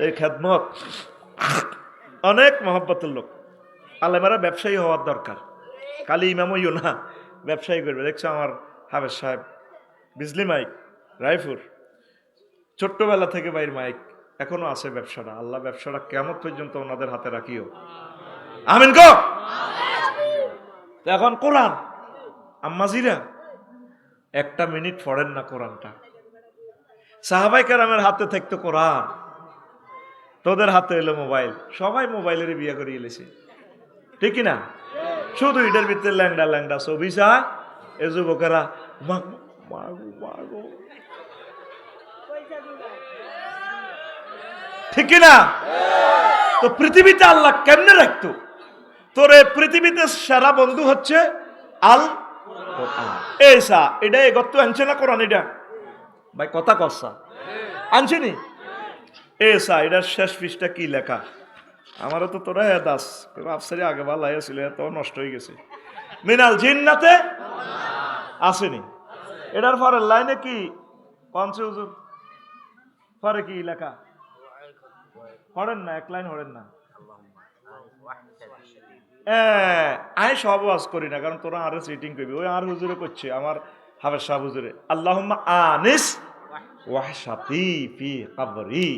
এই খেদমত অনেক মহব্বতের লোক। আলেমেরা ব্যবসায়ী হওয়ার দরকার, খালি ইমাম হইও না, ব্যবসায়ী করবে। দেখছো আমার হাফেজ সাহেব বিজলি মাইক রায়পুর, ছোট্টবেলা থেকে বাইর মাইক এখনো আছে ব্যবসাটা। আল্লাহ ব্যবসাটা কিয়ামত পর্যন্ত ওনাদের হাতে রাখিও, আমিন গো। এখন কোরআন আম্মাজিরা 1 মিনিট পড়েন না কোরআনটা। সাহাবায়ে কেরামের হাতে থাকতো কোরআন, তোদের হাতে এলো মোবাইল, সবাই মোবাইলের বিয়ে করে এলেছে, ঠিক না? শুধু এটার ভিতরে ল্যাংডা ল্যাংডা ছবি চায় এ যুবকেরা, ঠিক না? তো পৃথিবীতে আল্লাহ কেমনে রাখতো? তোর পৃথিবীতে সেরা বন্ধু হচ্ছে আল কোরআন। এইসা এটা গত আনছে না কোরআন, এটা ভাই কথা কসা আনছিনি। এসা এটার শেষ পৃষ্ঠা কি লেখা? আমারও তো তোরা দাস আফসারি আগে ভালো ছিল, এত নষ্ট হয়ে গেছে। মিনাল জিন্নাতে আসেনি, এটার পরের লাইনে কি পঞ্চে হুজুর পরে কি লেখা? পড়েন না, 1 লাইন পড়েন না। আমি সব ওয়াজ করি না, কারণ তোরা আরো সিটিং করবি। ওই আর হুজুরে করছে, আমার হাফেজ সাহেব হুজুরে, আল্লাহুম্মা আনিস ওয়াহশাতি ফি কবরি।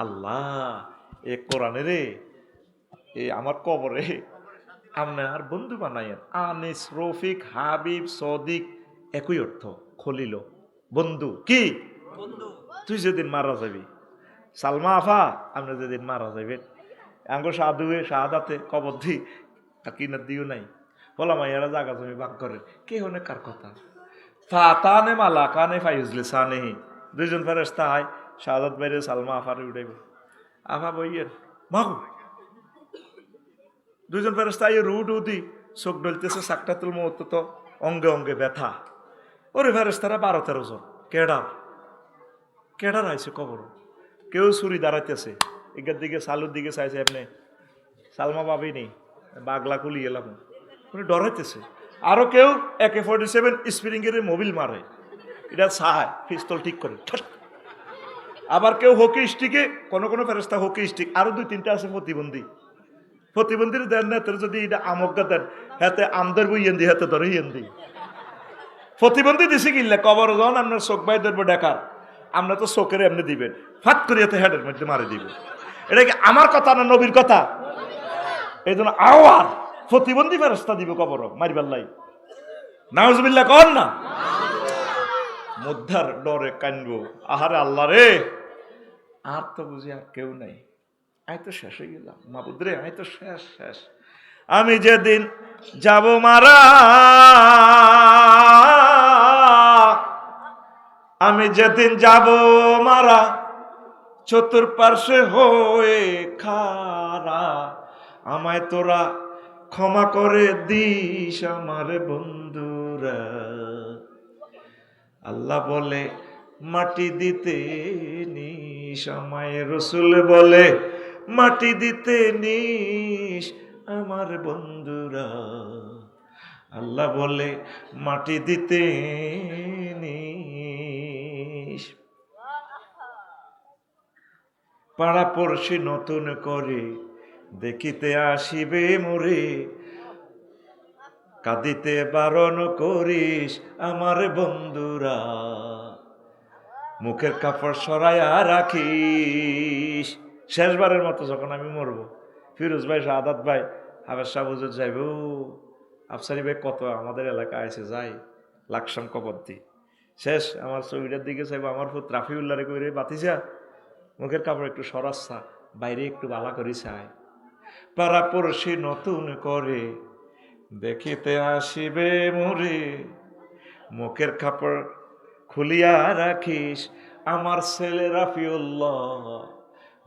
আল্লাহ এ কোরআনে রে, এ আমার কবরে আপনি আর বন্ধু বানাইয়েন। আনিস, রফিক, হাবিব, সদিক একই অর্থ। খলিল বন্ধু, কি তুই যেদিন মারা যাবি, সালমা আফা আপনি যেদিন মারা যাবেন, আঙ্গো সাধুয়ে শাহাদাতে কবর দি আর কিনার দিও নাই, বলা মাইয়ারা জাগা জমি ভাগ করে, কে হনে কার কথা। ফাতানে মালা কানে ফাইজলে সানেহি, 2 জন ফেরেশতা আয়, শাহাদাত বাইরে সালমা আফারে উঠাইব। আফা বইয়ের মাগো, 2 জন ফেরেশতা আয় রুট উদি, চোখ ডলতেছে, সাকরাতুল মউত তো অঙ্গে অঙ্গে ব্যথা। ওরে ফেরেশতারা 12-13 জন। কেডার আইছে কবর, কেউ ছুরি দাঁড়াইতেছে, এগার দিকে সালুর দিকে চাইছে, আপনি সালমা পাবি নি, বাগলা কুলি এলাম, উনি ডরাইতেছে। আরো কেউ AK-47 স্প্রিং এর মোবিল মারে, এটা চায় পিস্তল ঠিক করে। আবার কেউ হকি স্টিকে, কোন ফেরেশতা হকি স্টিক, আরো 2-3টা আছে প্রতিবন্ধীর দেন না, তোর যদি এটা আমজ্ঞা দেন হাতে আমদের বই ইয়েন দি, হাতে ধরে ইয়েন দি। প্রতিবন্ধী দিছে কিনলে কবর যখন আপনার চোখ বাই ধরবো দেখার, আমরা তো চোখের এমনি দিবেন, ফাট করে এতে হেডের মধ্যে মারি দিবে। এটা কি আমার কথা না নবীর কথা? এই জন্য আওয়ার প্রতিবন্ধী ফেরেশতা দিব কবর মারিবার লাই, নাউজুবিল্লাহ কর না। মুদ্দার ডরে কানবো, আহারে আল্লাহ রে, আর তো বুঝি আর কেউ নাই, আই তো শেষ হয়ে গেলাম মাবুদ রে, আই তো শেষ। আমি যেদিন যাব মারা, আমি যেদিন যাব মারা, চতুর্পার্শ্বে হয়ে খারা, আমায় তোরা ক্ষমা করে দিস আমার বন্ধুরা। আল্লাহ বলে মাটি দিতে নি আমায় রসুল বলে মাটি দিতে নিস আমার বন্ধুরা। আল্লাহ বলে মাটি দিতে নিস। পাড়া পড়শি নতুন করে দেখিতে আসিবে মোরে, কাঁদিতে বারণ করিস আমার বন্ধুরা। মুখের কাপড় সরাইয়া রাখিস। শেষবারের মতো যখন আমি মরবো, ফিরোজ ভাই, শাহাদাত ভাই, হাবের শাহ হুজুর যাইব, আফসারি ভাই কত আমাদের এলাকায় এসে যাই, লাকসাম কবদ্দি শেষ। আমার ছবিটার দিকে চাইবো, আমার ফুত রাফিউল্লাহরে কইরে বাতিজা মুখের কাপড় একটু সরাচ্ছা, বাইরে একটু বালা করি চাই। পাড়া পড়শি নতুন করে দেখিতে আসিবে মোরে, মুখের কাপড় খুলিয়া রাখিস আমার ছেলে রাফিউল্লাহ,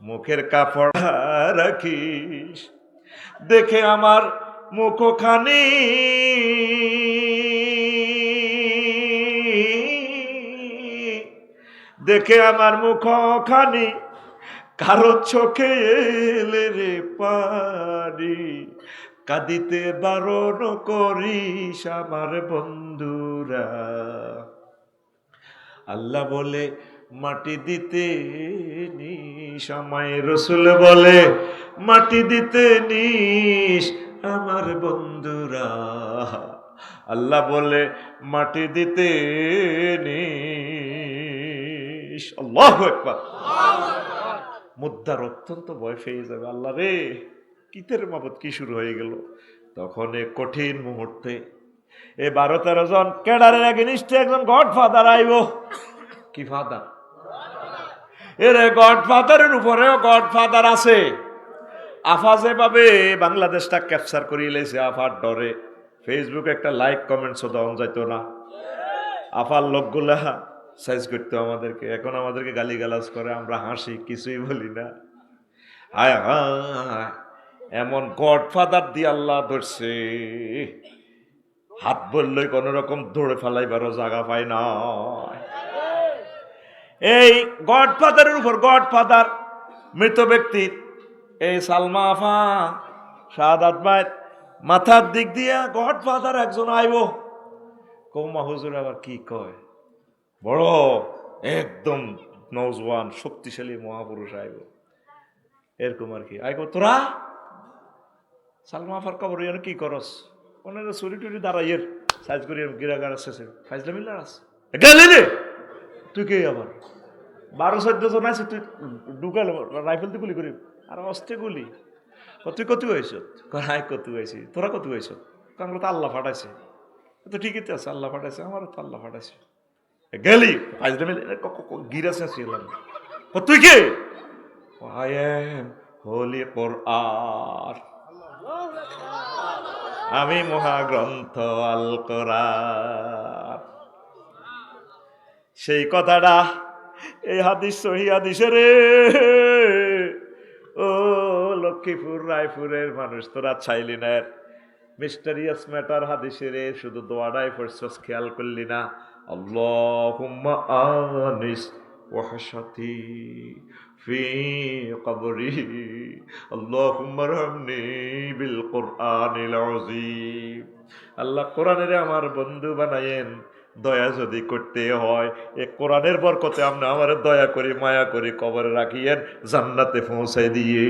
মুখের কাপড় রাখিস। দেখে আমার মুখখানি দেখে আমার মুখখানি কারো চোখে এলে রে পানি, কাঁদিতে বারণ করিস আমার বন্ধুরা। আল্লাহ বলে মাটি দিতে নিস, আমায় রসুল বলে মাটি দিতে নিস আমার বন্ধুরা। আল্লাহ বলে মাটি দিতে নিস। আল্লাহু আকবার। মুদ্দার অত্যন্ত ভয় পেয়ে যাবে, আল্লাহ রে কিতের মাবত কি শুরু হয়ে গেল। তখন এ কঠিন মুহূর্তে এ 12-13 জন ক্যাডারের এগেনিস্টে একজন গডফাদার আইব। কি ফাদার? এরে গডফাদারের উপরেও গডফাদার আছে। আফা যেভাবে বাংলাদেশটা ক্যাপচার করিয়ে লেছে, আফার ডরে ফেসবুকে একটা লাইক কমেন্টসও দেওয়া যাইতো না। আফার লোকগুলা সাইজ করতো আমাদেরকে, এখন আমাদেরকে গালিগালাজ করে, আমরা হাসি, কিছুই বলি না। হায় হায়, এমন গডফাদার দিয়ে আল্লাহ ধরছে, হাত বললেই কোন রকম দৌড়ে ফেলাইবারও জায়গা পায় না। এই গডফাদারের উপর গডফাদার, মৃত ব্যক্তির এই সালমা আফা, শাহাদাত ভাই মাথার দিক দিয়া গডফাদার একজন আইব। কৌমা হুজুর আবার কি কয়, বড় একদম নওজওয়ান শক্তিশালী মহাপুরুষ আইব, এরকম আর কি আইব। তোরা সালমা আফার কবর কি করস? ওনারা চুরি টুরি দাঁড়াইয়ের সাইজ করি গিরাগার আছে, ফাইজলা মিল্লার আছে গেলি রে তুই কে আবার 12-14 জন আছে, তুই ঢুকাল রাইফেল দিয়ে গুলি করি আর অস্তে গুলি। তুই কত হয়েছ? হাই কত হয়েছি, তোরা কত হয়েছ? কারণ তো আল্লাহ ফাটাইছে। তো ঠিকই তো আছে, আল্লাহ ফাটাইছে, আমারও তো আল্লাহ ফাটাইছে। গেলি ফাইজলা মিল গিরাছে ছিলাম। তুই কে? আই এম হোলি কোরআন, আমি মহাগ্রন্থ আল কোরআন। সেই কথাটা এই হাদিস সহি হাদিসে রে। ও লক্ষ্মীপুর রায়পুরের মানুষ, তোরা চাইলি না মিস্টারিয়াস ম্যাটার হাদিসে রে, শুধু দোয়াটাই পড়ছস, খেয়াল করলি না। আল্লাহুম্মা আনিস ওয়াহশাতি ফি কবরি, আল্লাহুম্মা রহমনি বিল কোরআনিল আযীম। আল্লাহ কোরআনের আমার বন্ধু বানায়েন, দয়া যদি করতে হয় এ কোরআনের বরকতে আপনি আমার দয়া করি, মায়া করি কবরে রাখিয়েন, জান্নাতে পৌঁছাই দিয়ে।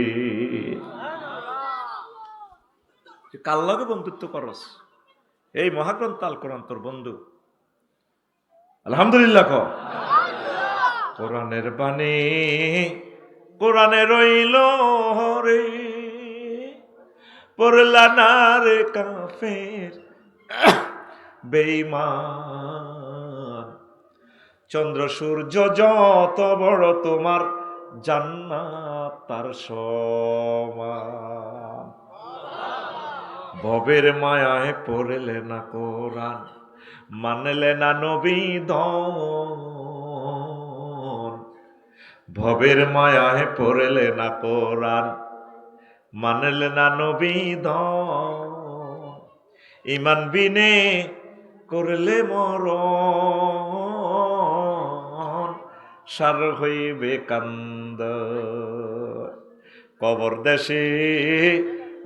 কার লগে বন্ধুত্ব করস? এই মহাগ্রন্থ আল কোরআন তোর বন্ধু। আলহামদুলিল্লাহ কর। কোরআনের বাণী কোরআনে রইল রে, পড়লা না রে কাফের বেঈমান। চন্দ্র সূর্য যত বড় তোমার জান্নাত তার সমান। ভবের মায়ায় পড়লে না কোরআন, মানলে না নবী দন। ভবের মায়ায় পড়লে না কোরআন, মানলে না নবী দন। ইমান বিনে করলে মরণ, সার হইবে কান্দ। কবর দেশে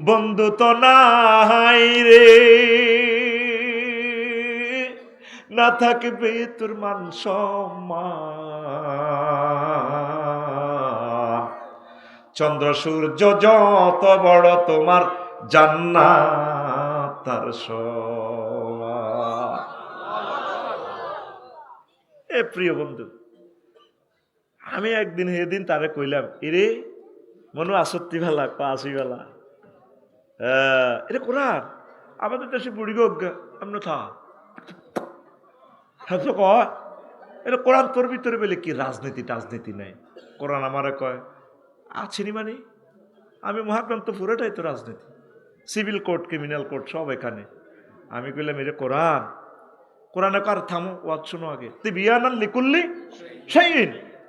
বন্ধু তো নাই রে, না থাকবে তোর মান সম্মান। চন্দ্র সূর্য যত বড় তোমার জান্নাত তার সমান। এ প্রিয় বন্ধু, আমি একদিন সেদিন তারে কইলাম, এরে মনু আসত্তি বেলা আসি বেলা এটা কোরআন আমাদের দেশে বুড়ি গজ্ঞা এমন থা হ্যাঁ তো কয় এটা কোরআন তোর ভিতরে বলে কি রাজনীতি টাজনীতি নাই। কোরআন আমারে কয় আছেনি মানে আমি মহাগ্রন্থ পুরোটাই তো রাজনীতি, সিভিল কোর্ট ক্রিমিনাল কোর্ট সব এখানে। আমি কইলাম এরে কোরআন, কোরআনে কার থামো ওয়াজ শোনো আগে, তুই বিয়ানান লিকুল্লি সেই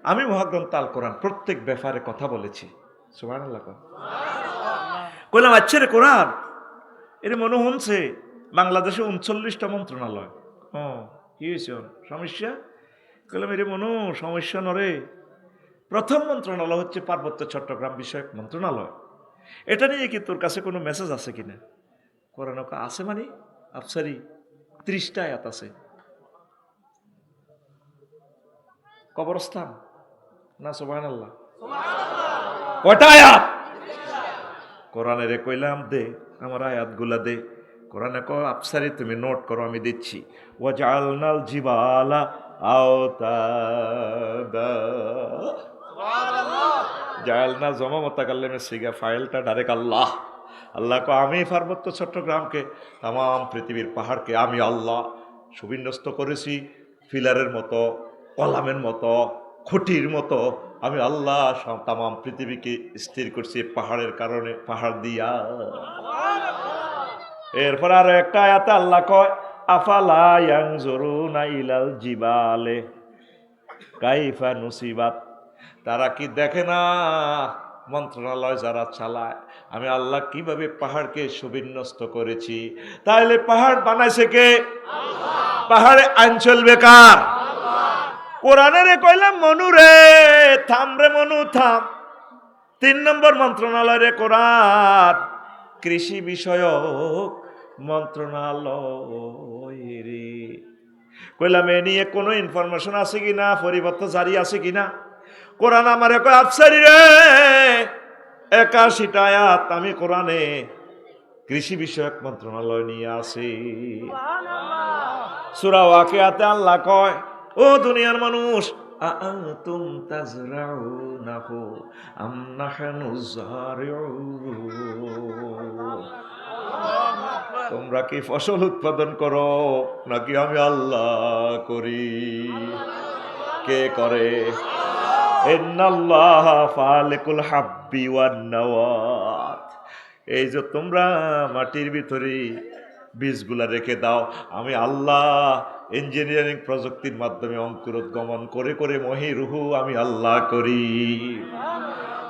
আমি মহাগ্রন্থ আল কোরআন প্রত্যেক ব্যাপারে কথা বলেছি। সুবহানাল্লাহ কইলাম আচ্ছা রে কোরআন এর মনে হচ্ছে বাংলাদেশে 39টা মন্ত্রণালয়। ও কি হয়েছে সমস্যা? কইলাম এর মনে সমস্যা নরে, প্রথম মন্ত্রণালয় হচ্ছে পার্বত্য চট্টগ্রাম বিষয়ক মন্ত্রণালয়, এটা নিয়ে কি তোর কাছে কোনো মেসেজ আছে কিনা? কোরআন আছে মানে আফসারি 30টা আয়াত আছে। কবরস্থান না সুবহানাল্লাহ কয়টা আয়াত? কোরআনের কইলাম দে আমার আয়াতগুলা দে। কোরআনে কয় আফসারি তুমি নোট করো আমি দিচ্ছি। ওয়াজআলনাল জিবালা আওতাদা, জাআলনা জমা মুতাকাল্লিমে সিগা, ফাইলটা ডাইরেক্ট আল্লাহ। আল্লাহ কয় আমি পার্বত্য চট্টগ্রামকে তাম পৃথিবীর পাহাড়কে আমি আল্লাহ সুবিন্যস্ত করেছি ফিলারের মতো, কলামের মতো, খুঁটির মতো। আমি আল্লাহ তাম পৃথিবীকে স্থির করছি পাহাড়ের কারণে, পাহাড় দিয়া। এরপর আরো একটা আয়াতে আল্লাহ কয় আফালা ইয়ানজুরুনা ইলাল জিবালে কাইফা নুসিবাত, তারা কি দেখে না মন্ত্রণালয় যারা চালায় আমি আল্লাহ কিভাবে পাহাড়কে সুবিন্যস্ত করেছি। তাহলে পাহাড় বানাইছে কে? পাহাড়ে আইন চলবে কার? কোরআনের কইলাম মনু রে থাম রে মনু থাম। 3 নম্বর মন্ত্রণালয় রে কোরআন কৃষি বিষয়ক মন্ত্রণালয় রে। কইলাম এ নিয়ে কোনো ইনফরমেশন আছে কিনা, পরিবর্তন জারি আছে কিনা? কোরআন আমার কয় আফসারি রে 81টা আয়াত আমি কোরআনে কৃষি বিষয়ক মন্ত্রণালয় নিয়ে আসি। সূরা ওয়াকিয়াতে আল্লাহ কয় ও দুনিয়ার মানুষ আআনতুম তাজরাউনাহু আম নাহনুজ যারিউন, তোমরা কি ফসল উৎপাদন করো নাকি আমি আল্লাহ করি? কে করে? ইন্নাল্লাহা ফালিকুল হাব্বি ওয়ান নাওয়াত, এই যে তোমরা মাটির ভিতরে বীজগুলা রেখে দাও, আমি আল্লাহ ইঞ্জিনিয়ারিং প্রযুক্তির মাধ্যমে অঙ্কুরোদ্গমন করে করে মহিরুহু আমি আল্লাহ করি।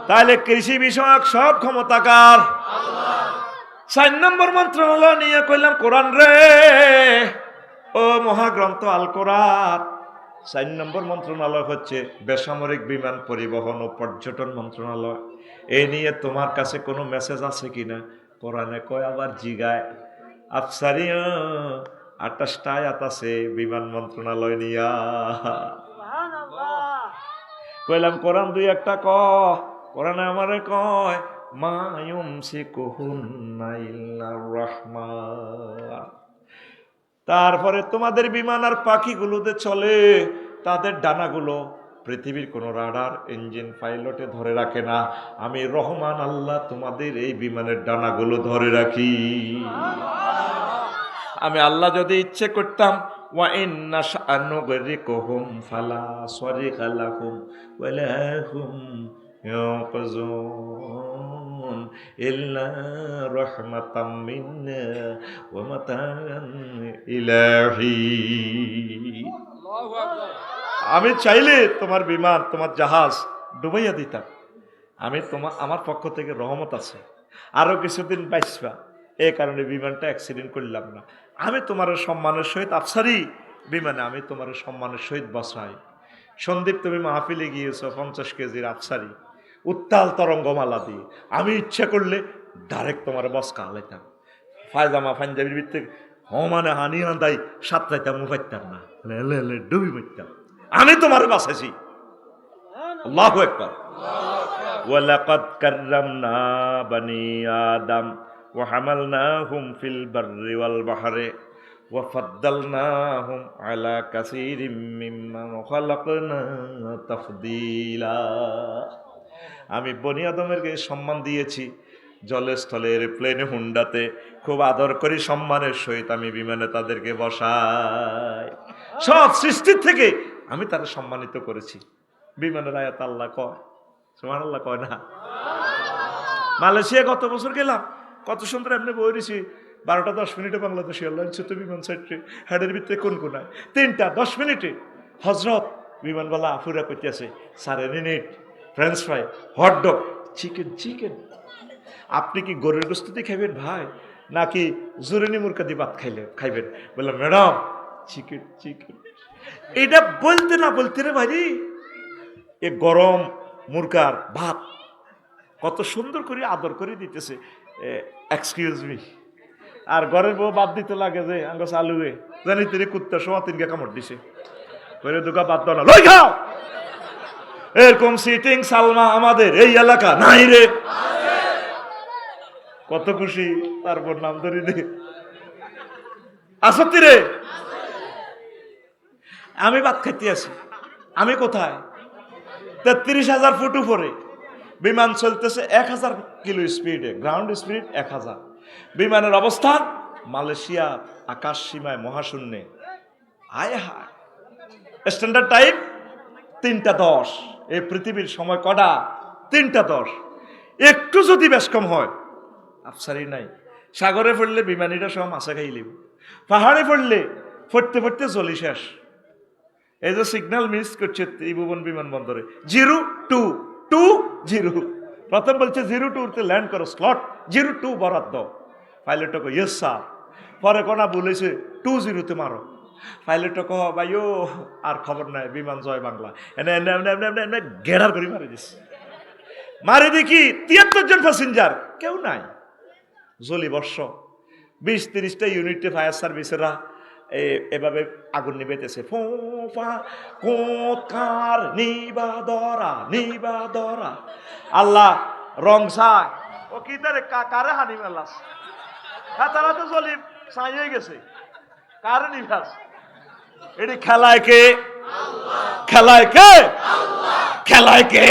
তাহলে কৃষি বিষয়ক সব ক্ষমতাকার আল্লাহ। 4 নম্বর মন্ত্রণালয় নিয়ে কইলাম কোরআন রে ও মহাগ্রন্থ আল কোরআন। 4 নম্বর মন্ত্রণালয় হচ্ছে বেসামরিক বিমান পরিবহন ও পর্যটন মন্ত্রণালয়। এই নিয়ে তোমার কাছে কোনো মেসেজ আছে কিনা? কোরআনে কয় আবার জিগায় আফসারি 28টা আয়াত আছে বিমান মন্ত্রণালয় নিয়া। কইলাম কোরআন 2-1টা ক। কোরআনে আমারে কয় মা ইউমসিকুহুন্না ইল্লার রাহমান, তারপরে তোমাদের বিমান আর পাখিগুলোতে চলে তাদের ডানাগুলো পৃথিবীর কোনো রাডার ইঞ্জিন পাইলটে ধরে রাখে না, আমি রহমান আল্লাহ তোমাদের এই বিমানের ডানাগুলো ধরে রাখি। আমি আল্লাহ যদি ইচ্ছে করতাম ওয়া ইন্না শানুগরিকুহুম ফালা সারিকা লাহুম ওয়ালা হুম ইয়াকুজুন ইল্লা রাহমাতাম মিন্না ওয়া মাতান ইলাহি। আমি চাইলে তোমার বিমান তোমার জাহাজ ডুবাইয়া দিতাম, আমি আমার পক্ষ থেকে রহমত আছে, আরো কিছুদিন বাঁচবা, এই কারণে বিমানটা অ্যাক্সিডেন্ট করলাম না। আমি তোমার সম্মানের সহিত আফসারি বিমানে আমি তোমার সম্মানের সহিত বসাই। সন্দীপ তুমি মাহফিলে গিয়েছ 50 কেজির আফসারি উত্তাল তরঙ্গমালা দিয়ে, আমি ইচ্ছা করলে ডাইরেক্ট তোমার বসকা আলাইতাম, পায়জামা পাঞ্জাবির ভিতরে মানে হানি আন্দাই সাতটাইতাম মুফাইতাম না, ডুবি মারতাম। আমি তোমার বাঁচাইছি। আল্লাহু আকবার। ওয়ালাকাদ কাররামনা বানি আদম ওয়া হামালনাহুম ফিল বাররি ওয়াল বাহরি ওয়া ফাদ্দালনাহুম আলা কাসীরিম মিম্মান খালাকনা তাফদীলা। আমি বনি আদমেরকে সম্মান দিয়েছি জলে স্থলে এরোপ্লেনে হুন্ডাতে, খুব আদর করি, সম্মানের সহিত আমি বিমানে তাদেরকে বসাই। সব সৃষ্টির থেকে আমি তারা সম্মানিত করেছি। বিমানের আয়াত আল্লাহ কয়, সুবহানাল্লাহ কয় না? মালয়েশিয়া গত বছর গেলাম, কত সুন্দর এমনি বই দিছি, 12টা 10 মিনিটে বাংলাদেশি এয়ারলাইন্স তো বিমান সাইটে হেডের ভিতরে কোন কোনায় 3টা 10 মিনিটে হজরত বিমানওয়ালা আফুরা করতেছে, সারেনিট, ফ্রেঞ্চ ফ্রাই, হটডগ, চিকেন। আপনি কি গরুর গোস্ত দিয়ে খাইবেন ভাই, নাকি জুরেনি মুরগা দিয়ে ভাত খাইবেন? বললাম ম্যাডাম চিকেন। এটা বলতে না বলতে রে ভাই, এ গরম মুরগার ভাত কত সুন্দর করে আদর করে দিতেছে, এক্সকিউজ মি। আর ঘরের বউ বাদ দিতে লাগে যে আঙ্গ চালুয়ে জানি তিনি কুত্তা সোয়া 3 কামড় দিছে, করে দুকা বাদ দাও না, লই খাও। এরকম সিটিং সালমা আমাদের এই এলাকা নাই রে। কত খুশি, তারপর নাম ধরি দে আসতি রে। আমি ভাত খাইতে আছি, আমি কোথায়? 33,000 ফুট উপরে বিমান চলতেছে 1000 কিলো স্পিডে, গ্রাউন্ড স্পিড 1000। বিমানের অবস্থান মালয়েশিয়া আকাশ সীমায় মহাশূন্যে। আয় হায়, স্ট্যান্ডার্ড টাইম 3টা 10। এই পৃথিবীর সময় কটা? 3টা 10। একটু যদি বেশ কম হয় আফসারি নাই। সাগরে পড়লে বিমানিটা সব মাছা খাই লিব, পাহাড়ে পড়লে ফটতে জলি শেষ। এই যে সিগন্যাল মিস করছে ত্রিভুবন বিমানবন্দরে 0220, প্রথম বলছে 02 ল্যান্ড করো, স্লট 02 বরাদ্দ। পাইলট কো ইয়েস স্যার, পরে কোনা বলেছে 20 মারো। পাইলট কো ভাইও আর খবর নাই, বিমান জয় বাংলা। এনে এনে এনে এনে এনে গেড়ার করে মারি দিস। মারি দেখি 73 জন প্যাসেঞ্জার, কেউ নাই। জলি বর্ষ 20-30টা ইউনিটে ফায়ার সার্ভিসেরা এভাবে আগুন নিবেতেছে, ফোফা কোকার নিবাদরা। আল্লাহ রং ছাই ও কি তারে কারে হানি মেলাস, তারা তো জলি ছাই হয়ে গেছে, কারে নিবাস। এটি খেলায় কে? খেলায় কে?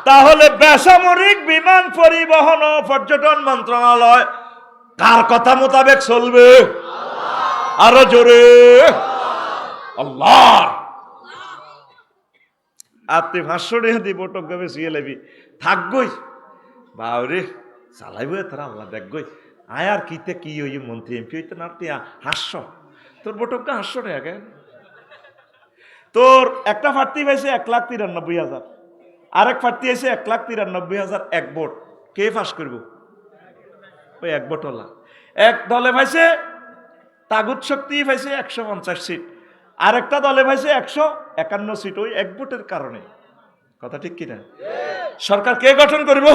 তাহলে বেসামরিক বিমান পরিবহন ও পর্যটন মন্ত্রণালয় কার কথা মোতাবেক চলবে? আরো জোরে আল্লাহ। আপনি 500 টাকা দিব টোকা বেশি এলাবি থাকবই বাউরে চালাইব তারা, আল্লাহ দেখবই। আয় আর কিতে কি ওই মন্ত্রী এমপি হইতে না, তুই হাস্য তোর বোটকা 500 টাকা কেন? তোর একটা প্রার্থী পাইছে 1,93,000, আরেক প্রার্থী আছে 1,93,000 এক ভোট। কে পাস করব? ওই এক ভোটওয়ালা। এক দলে পাইছে তাগুত শক্তি পাইছে 150 সিট, আরেকটা দলে পাইছে 151 সিট, ওই এক ভোটের কারণে। কথা ঠিক কিনা? সরকার কে গঠন করব?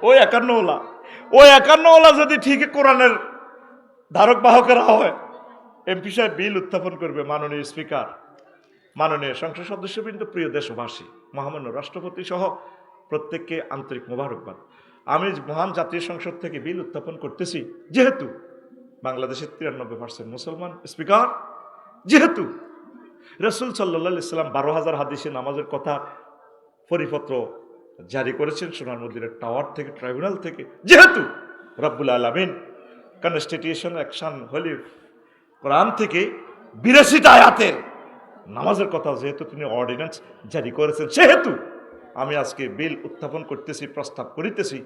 ওই 51ওয়ালা। ওই 51ওয়ালা যদি ঠিক কোরআনের ধারক বাহকেরা হয়, এমপি সাহেব বিল উত্থাপন করবে। মাননীয় স্পিকার, মাননীয় সংসদ সদস্যবৃন্দ, প্রিয় দেশবাসী, মহামান্য রাষ্ট্রপতি সহ প্রত্যেককে আন্তরিক মোবারকবাদ। আমি মহান জাতীয় সংসদ থেকে বিল উত্থাপন করতেছি যেহেতু বাংলাদেশের 93% মুসলমান। স্পিকার, যেহেতু রাসূল সাল্লাল্লাহু আলাইহি ওয়াসাল্লাম 12,000 হাদিসে নামাজের কথা পরিপত্র জারি করেছেন সোনার মদিনার টাওয়ার থেকে, ট্রাইব্যুনাল থেকে, যেহেতু রব্বুল আলামিন কনস্টিটিউশন অ্যাকশন হোলি কোরআন থেকে 82টা আয়াতের নামাজের কথা যেহেতু তিনি অর্ডিন্যান্স জারি করেছেন, সেহেতু আমি আজকে বিল উত্থাপন করতেছি, প্রস্তাব করিতেছি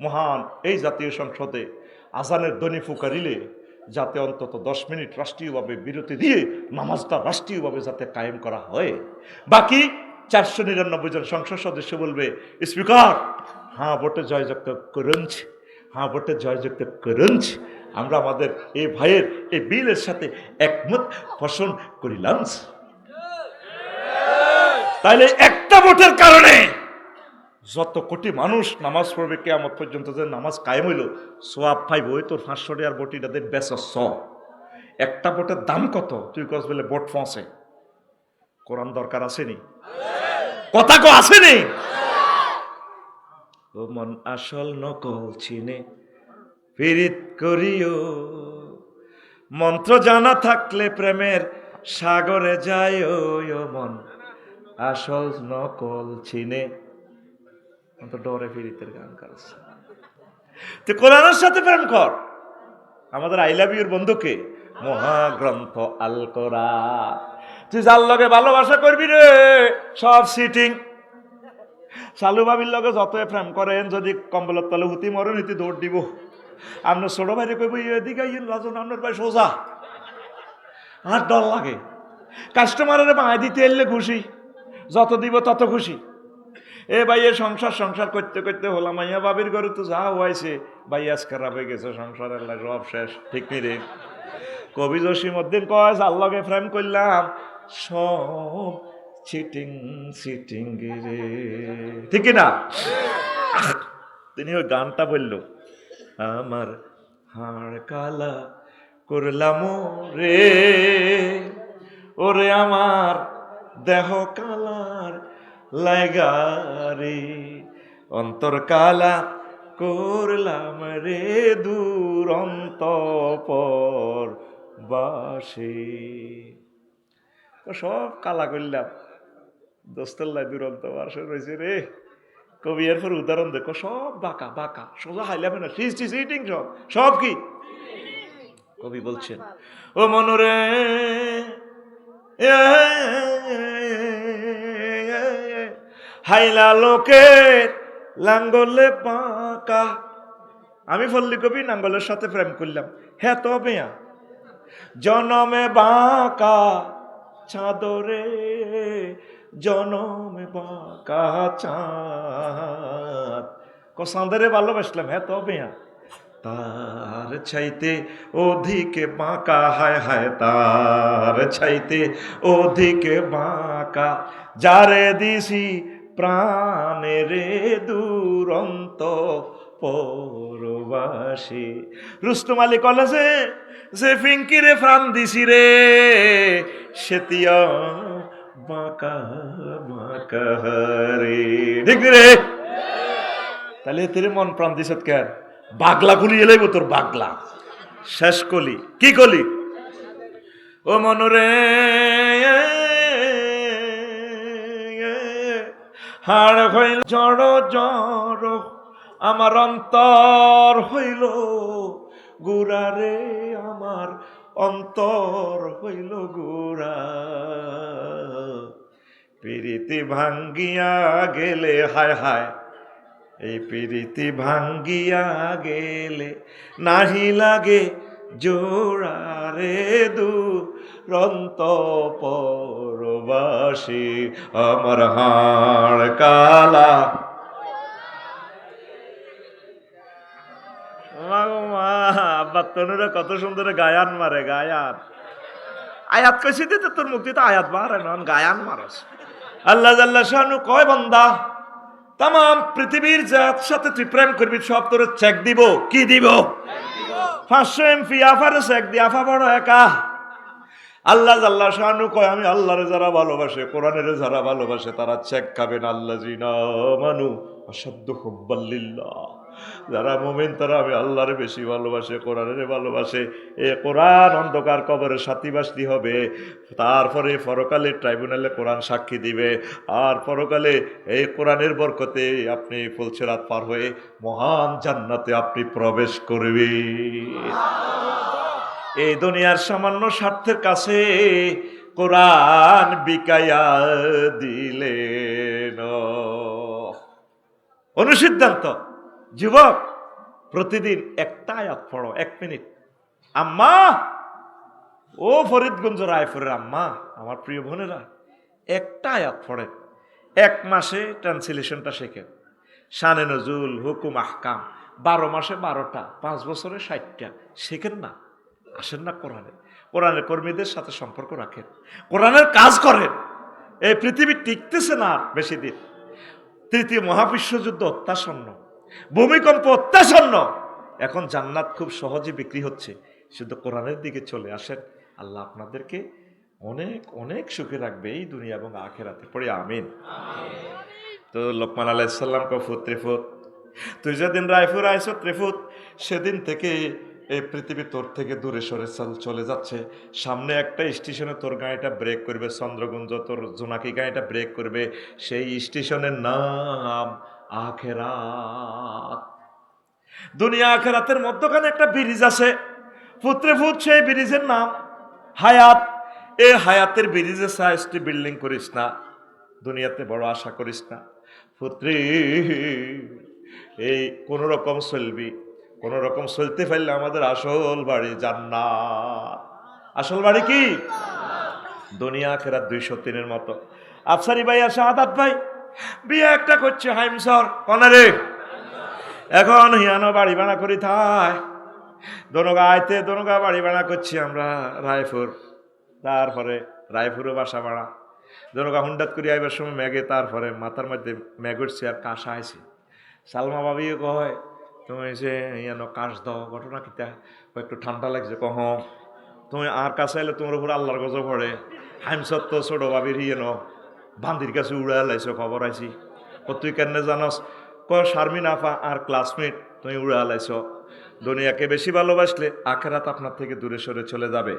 মহান এই জাতীয় সংসদে আজানের ধ্বনি ফুকারিলে যাতে অন্তত 10 মিনিট রাষ্ট্রীয়ভাবে বিরতি দিয়ে নামাজটা রাষ্ট্রীয়ভাবে যাতে কায়েম করা হয়। বাকি 499 জন সংসদ সদস্য বলবে, স্পিকার হ্যাঁ ভোটে জয়যুক্ত করুন, হ্যাঁ ভোটে জয়যুক্ত করুন। আমরা আমাদের এই ভাইয়ের এই বিলের সাথে একমত পোষণ করিলাম। তাইলে একটা ভোটের কারণে যত কোটি মানুষ নামাজ পড়বে কিয়ামত পর্যন্ত, যে নামাজ কায়েম হইল সোয়াব পাইব, ওই তোর 500 টাকার বটিটাতে বেচছ। একটা ভোটের দাম কত? তুই কস বলে ভোট ফসে। কোরআন দরকার আসেনি? কথা কো আসেনি? ও মন আসল নকল চিনে পীড়িত করিও, মন্ত্র জানা থাকলে প্রেমের সাগরে যায়। ও মন আসল নকল চিনে। ডরে পীড়িতের গান করছে। তুই কোরআনের সাথে প্রেম কর। আমাদের আই লাভ ইউর বন্ধুকে মহাগ্রন্থ আল কোরআন। তুই যার লগে ভালোবাসা করবি রে, সব সিটিং। শালু ভাবির লগে যত প্রেম করেন, যদি কম্বলের তলে হুতি মরে নীতি দৌড় দিব। আপনার ছোট ভাইরে কইব এদিকে রাজন আপনার ভাই সোজা, আর ডর লাগে। কাস্টমারের বাঁয় দিতে এলে খুশি, যত দিব তত খুশি। এ ভাই এ সংসার সংসার করতে করতে হলাম, মাইয়া বাবির ঘরে তো যা হয়েছে, ভাই আজ খারাপ হয়ে গেছে, সংসারের সব শেষ। ঠিক নি রে? কবি জসিমউদ্দিন কয় যার লগে প্রেম করলাম সব চিটিং চিটিং রে। ঠিক না? তিনি ওই গানটা বলল, আমার হাড় কালা করলাম রে, ওরে আমার দেহ কালার লাগারে, অন্তর কালা করলাম রে দুরন্ত পর বাসে। সব কালা করলাম, দোস্তল্লাই দুরন্ত বাসে রয়েছে রে। কবি এরপর উদাহরণ দেখো, সব বাঁকা বাঁকা, সোজা হাইলামে না, সিটিং সব। সব কি? কবি বলছেন, ও মনরে হাইলা লোকের লাঙ্গলে বাঁকা। আমি ফল্লি কবি নাঙ্গলের সাথে প্রেম করলাম, হ্যাঁ তো বেয়া জনমে বাঁকা চাঁদরে, জনমে বাঁকা চাঁদ। চাঁদরে ভালোবাসলাম, হ্যাঁ তো বেয়া তার চাইতে অধিকে বাঁকা, হায় হায় তার চাইতে অধিকে বাঁকা, যারে দিছি প্রাণে রে দুরন্ত পরবাসী। রুস্তম আলী কলেজে যে ফিঙ্কিরে প্রাণ দিছি রে, সেতিয়া বাঁকা বাঁকা রে। ঠিক রে? তাহলে তোর মন প্রাণ দিছ কেন? বাগলা গুলি এলেই তোর বাগলা শেষ কলি। কি কলি? ও মনরে হাড় হইল জড় জড়, আমার অন্তর হইল গুড়া রে, আমার অন্তর হইল গুড়া। প্রীতি ভাঙ্গিয়া গেলে, হায় হায় এই প্রীতি ভাঙ্গিয়া গেলে নাহি লাগে জোড়া রে দুরন্ত পরবাসী, আমার হাড় কালা। আব্বা তনুরা কত সুন্দর গায়ান মারে, গায়ান। আয়াত কইছি দিতে তোর মুক্তি তো আয়াত মারে নন, গায়ান মারস। আল্লাহ জাল্লা শানু কয় বান্দা, তাম পৃথিবীর যার সাথে তুই প্রেম করবি সব তোর চেক দিব। কি দিব? 500 MP আফারে চেক দি, আফা বড় একা। আল্লাহ জাল্লা শানু কয় আমি আল্লাহরে যারা ভালোবাসে, কোরআনের যারা ভালোবাসে, তারা চেক খাবেন। আল্লাহ জিনা মানু অসাধ্য হুব্বাল্লিল্লাহ, যারা মুমিন তারা আমি আল্লাহরে বেশি ভালোবাসে, কোরআনের ভালোবাসে। এ কোরআন অন্ধকার কবরের সাথীবাসী হবে, তারপরে পরকালে ট্রাইব্যুনালে কোরআন সাক্ষী দিবে, আর পরকালে এই কোরআনের বরকতে আপনি ফুলসিরাত পার হয়ে মহান জান্নাতে আপনি প্রবেশ করবে। এই দুনিয়ার সামান্য স্বার্থের কাছে কোরআন বিকাইয়া দিলেন। অনুসিদ্ধান্ত যুবক, প্রতিদিন একটা আয়াত পড়ো, 1 মিনিট। আম্মা, ও ফরিদগঞ্জ রায়পুরের আম্মা, আমার প্রিয় বোনেরা, একটা আয়াত পড়েন, 1 মাসে ট্রান্সলেশনটা শেখেন। শানে নজুল, হুকুম, আহকাম 12 মাসে 12টা, 5 বছরে 60টা শেখেন না? আসেন না কোরআনে? কোরআনের কর্মীদের সাথে সম্পর্ক রাখেন, কোরআনের কাজ করেন। এই পৃথিবী টিকতেছে না আর বেশি দিন। তৃতীয় মহাবিশ্বযুদ্ধ অত্যাসন্ন, ভূমিকম্প অত্যাসন্ন। এখন জান্নাত খুব সহজে বিক্রি হচ্ছে। শুধু কোরআনের দিকে চলে আসেন, আল্লাহ আপনাদেরকে অনেক অনেক সুখে রাখবে এই দুনিয়া এবং আখিরাতে। পড়ি আমিন। তো লোকমান আলাইহিস সালাম কো ফুত্রিফুত, তুই যেদিন রায়পুর আইস ত্রিফুত, সেদিন থেকে এই পৃথিবী তোর থেকে দূরে সরে চলে যাচ্ছে। সামনে একটা স্টেশনে তোর গাড়িটা ব্রেক করবে, চন্দ্রগুঞ্জ তোর জোনাকি গাড়িটা ব্রেক করবে। সেই স্টেশনের নাম আখেরাত। দুনিয়া আখেরাতের মধ্যখানে একটা ব্রিজ আছে, ফুত্রিফুত, সেই ব্রিজের নাম হায়াত। এই হায়াতের ব্রিজে সাইজটি বিল্ডিং করিস না, দুনিয়াতে বড় আশা করিস না পুত্রী। এই কোন রকম চলবি, কোন রকম চলতে পারলে আমাদের আসল বাড়ি জান্নাত। আসল বাড়ি কি? দুনিয়া আখেরাত 203-এর মতো। আফসারি ভাই আর শাহাদাত ভাই বিয়ে একটা করছে হাইমসর কনারে। এখন হিয়ানো বাড়ি বানা করি থাই, দনগা আইতে দনগা বাড়ি বানা করছি আমরা রায়পুর। তারপরে রায়পুরও বাসা বাড়া, দনগা হুন্ডাত করি আইবার সময় ম্যাগে, তারপরে মাথার মধ্যে ম্যাগ উঠছে আর কাশ আইছে। সালমা ভাবিও কয় তুমি যে ইয়ানো কাশ দাও, ঘটনা কিতা? একটু ঠান্ডা লাগছে। কহ তুমি আর কাছে এলে তোমার উপর আল্লাহর গজব পড়ে। হাইমসত তো ছোট ভাবির ইয়েনো বান্দির কাছে উড়া লাইছো, খবর আইছি। তুই কেন জানস? শারমিন আফা আর ক্লাসমেট তুমি উড়া লাইছো। দুনিয়াকে বেশি ভালোবাসলে আখেরাত আপনার থেকে দূরে সরে চলে যাবে,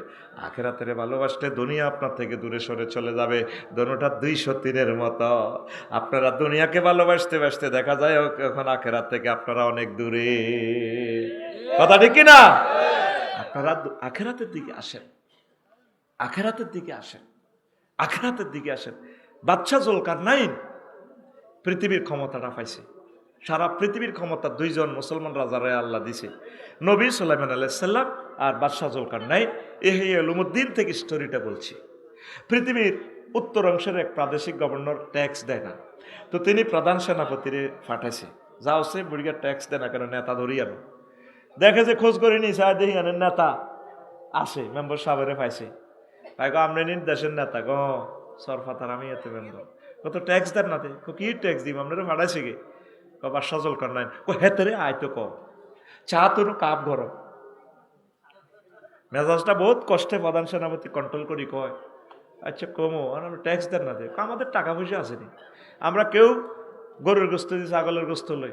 আখেরাতের ভালোবাসলে দুনিয়া আপনার থেকে দূরে সরে চলে যাবে। দোনোটা 203-এর মতো। আপনারা দুনিয়াকে ভালোবাসতে বাসতে দেখা যায় এখন আখেরাত থেকে আপনারা অনেক দূরে। কথা ঠিক কিনা? আপনারা আখেরাতের দিকে আসেন, আখেরাতের দিকে আসেন, আখেরাতের দিকে আসেন। বাদশা জুলকারনাইন পৃথিবীর ক্ষমতাটা পাইছে, সারা পৃথিবীর ক্ষমতা 2জন মুসলমান রাজারে আল্লাহ দিছে, নবী সুলাইমান আলাইহিস সালাম আর বাদশা জুলকারনাইন। ইহইয়া উলুমুদ্দিন থেকে স্টোরিটা বলছি। পৃথিবীর উত্তর অংশের এক প্রাদেশিক গভর্নর ট্যাক্স দেয় না, তো তিনি প্রধান সেনাপতিরে পাঠাইছে, যা হচ্ছে বুড়িগার ট্যাক্স দেয় না কেন, নেতা ধরি আনো। দেখে যে খোঁজ করে নিয়েছে, আর দেখি আনেন নেতা আসে, মেম্বার সাহেবের পাইছে। তাই গো আমরা দেশের নেতা গো সরফাতার, আমি এতে মেম্বার। কত ট্যাক্স দেন না? কি ট্যাক্স দিব আপনারা? ভাড়াইছে গে বাদশা জুলকারনাইন হেতরে আয়তো ক চা তোর কাপ গরম। মেজাজটা বহুত কষ্টে প্রধান সেনাপতি কন্ট্রোল করি কয়, আচ্ছা কমো, আমরা ট্যাক্স দেন না? আমাদের টাকা পয়সা আসেনি, আমরা কেউ গরুর গোস্ত দিয়ে ছাগলের গোস্ত লই,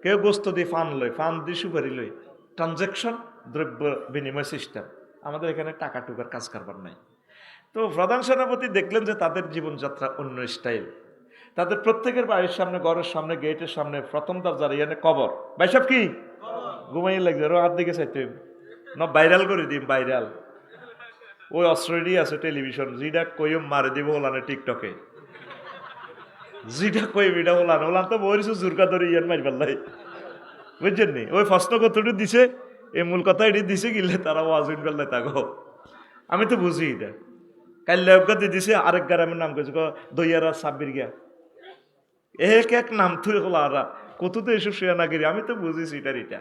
কেউ গোস্ত দিয়ে ফান লই, ফান দিয়ে সুপারি লই। ট্রানজ্যাকশন, দ্রব্য বিনিময় সিস্টেম, আমাদের এখানে টাকা টুকার কাজ কারবার নাই। তো প্রধান সেনাপতি দেখলেন যে তাদের জীবনযাত্রা অন্য স্টাইল। তাদের প্রত্যেকের বাড়ির সামনে, ঘরের সামনে, গেটের সামনে প্রথম দরজার ইয়ানে কবর। ভাই সব কি ঘুমাই লাগছে, হাত দিকে চাইতে না ভাইরাল করে দিম, ভাইরাল। ওই অস্ট্রেলিয়া আছে টেলিভিশন, যেটা কইম মারে দিব ওলানে টিকটকে, যেটা কইম এটা ওলান ওলান তো বইছো জুরকা ধরে ইয়ান মারি পাল্লাই, বুঝছেন নি? ওই প্রশ্ন কতটুকু দিছে, এই মূল কথা এটি দিছে গিলে তারা ওয়াজুন পাল্লাই তাগো। আমি তো বুঝি এটা। কাল্যাগতে দিছে আরেক গ্রামের নাম কইছে দইয়ারা সাব্বির গিয়া, এক এক নাম থুই হলারা কত তো এসব শুয়ে না গিরি। আমি তো বুঝিছি এটার এটা।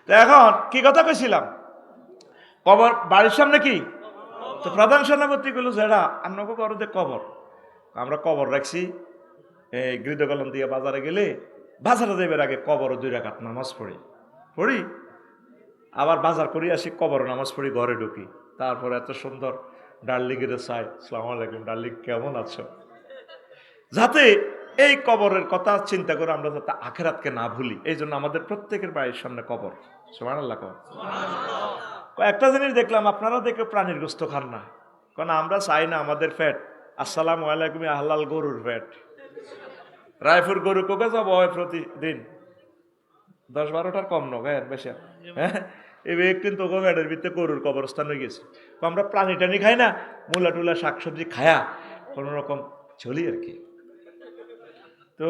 তো এখন কি কথা কইছিলাম, কবর বাড়ির সামনে কি? তো প্রধান সেনাপতি গুলো যেটা আপনাকে করো যে কবর, আমরা কবর রাখছি। এই গৃহকলম দিয়ে বাজারে গেলে বাজারে যাইবার আগে কবর 2 রাকাত নামাজ পড়ি, আবার বাজার করি আসি, কবর নামাজ পড়ি, ঘরে ঢুকি। তারপর এত সুন্দর ডার্লিংয়ের চাই, আসসালামু আলাইকুম ডার্লিং, কেমন আছো? যাতে এই কবরের কথা চিন্তা করে আমরা যাতে আখেরাতকে না ভুলি, এই জন্য আমাদের প্রত্যেকের বাড়ির সামনে কবর। সুবহানাল্লাহ। একটা জিনিস দেখলাম, আপনারা দেখে প্রাণীর গোস্ত খান না, কারণ আমরা চাই না আমাদের ফ্যাট। আসসালামু আলাইকুম হালাল গরুর ফ্যাট। রায়পুর গরু কোকে যাব হয় প্রতিদিন 10-12টার কম নয় বেশি। হ্যাঁ, এই কিন্তু ফ্যাটের ভিতরে গরুর কবরস্থান হয়ে গেছে। আমরা প্রাণী টানি খাই না, মূলা টুলা শাকসবজি খায়া কোনো রকম চলি আর কি। তো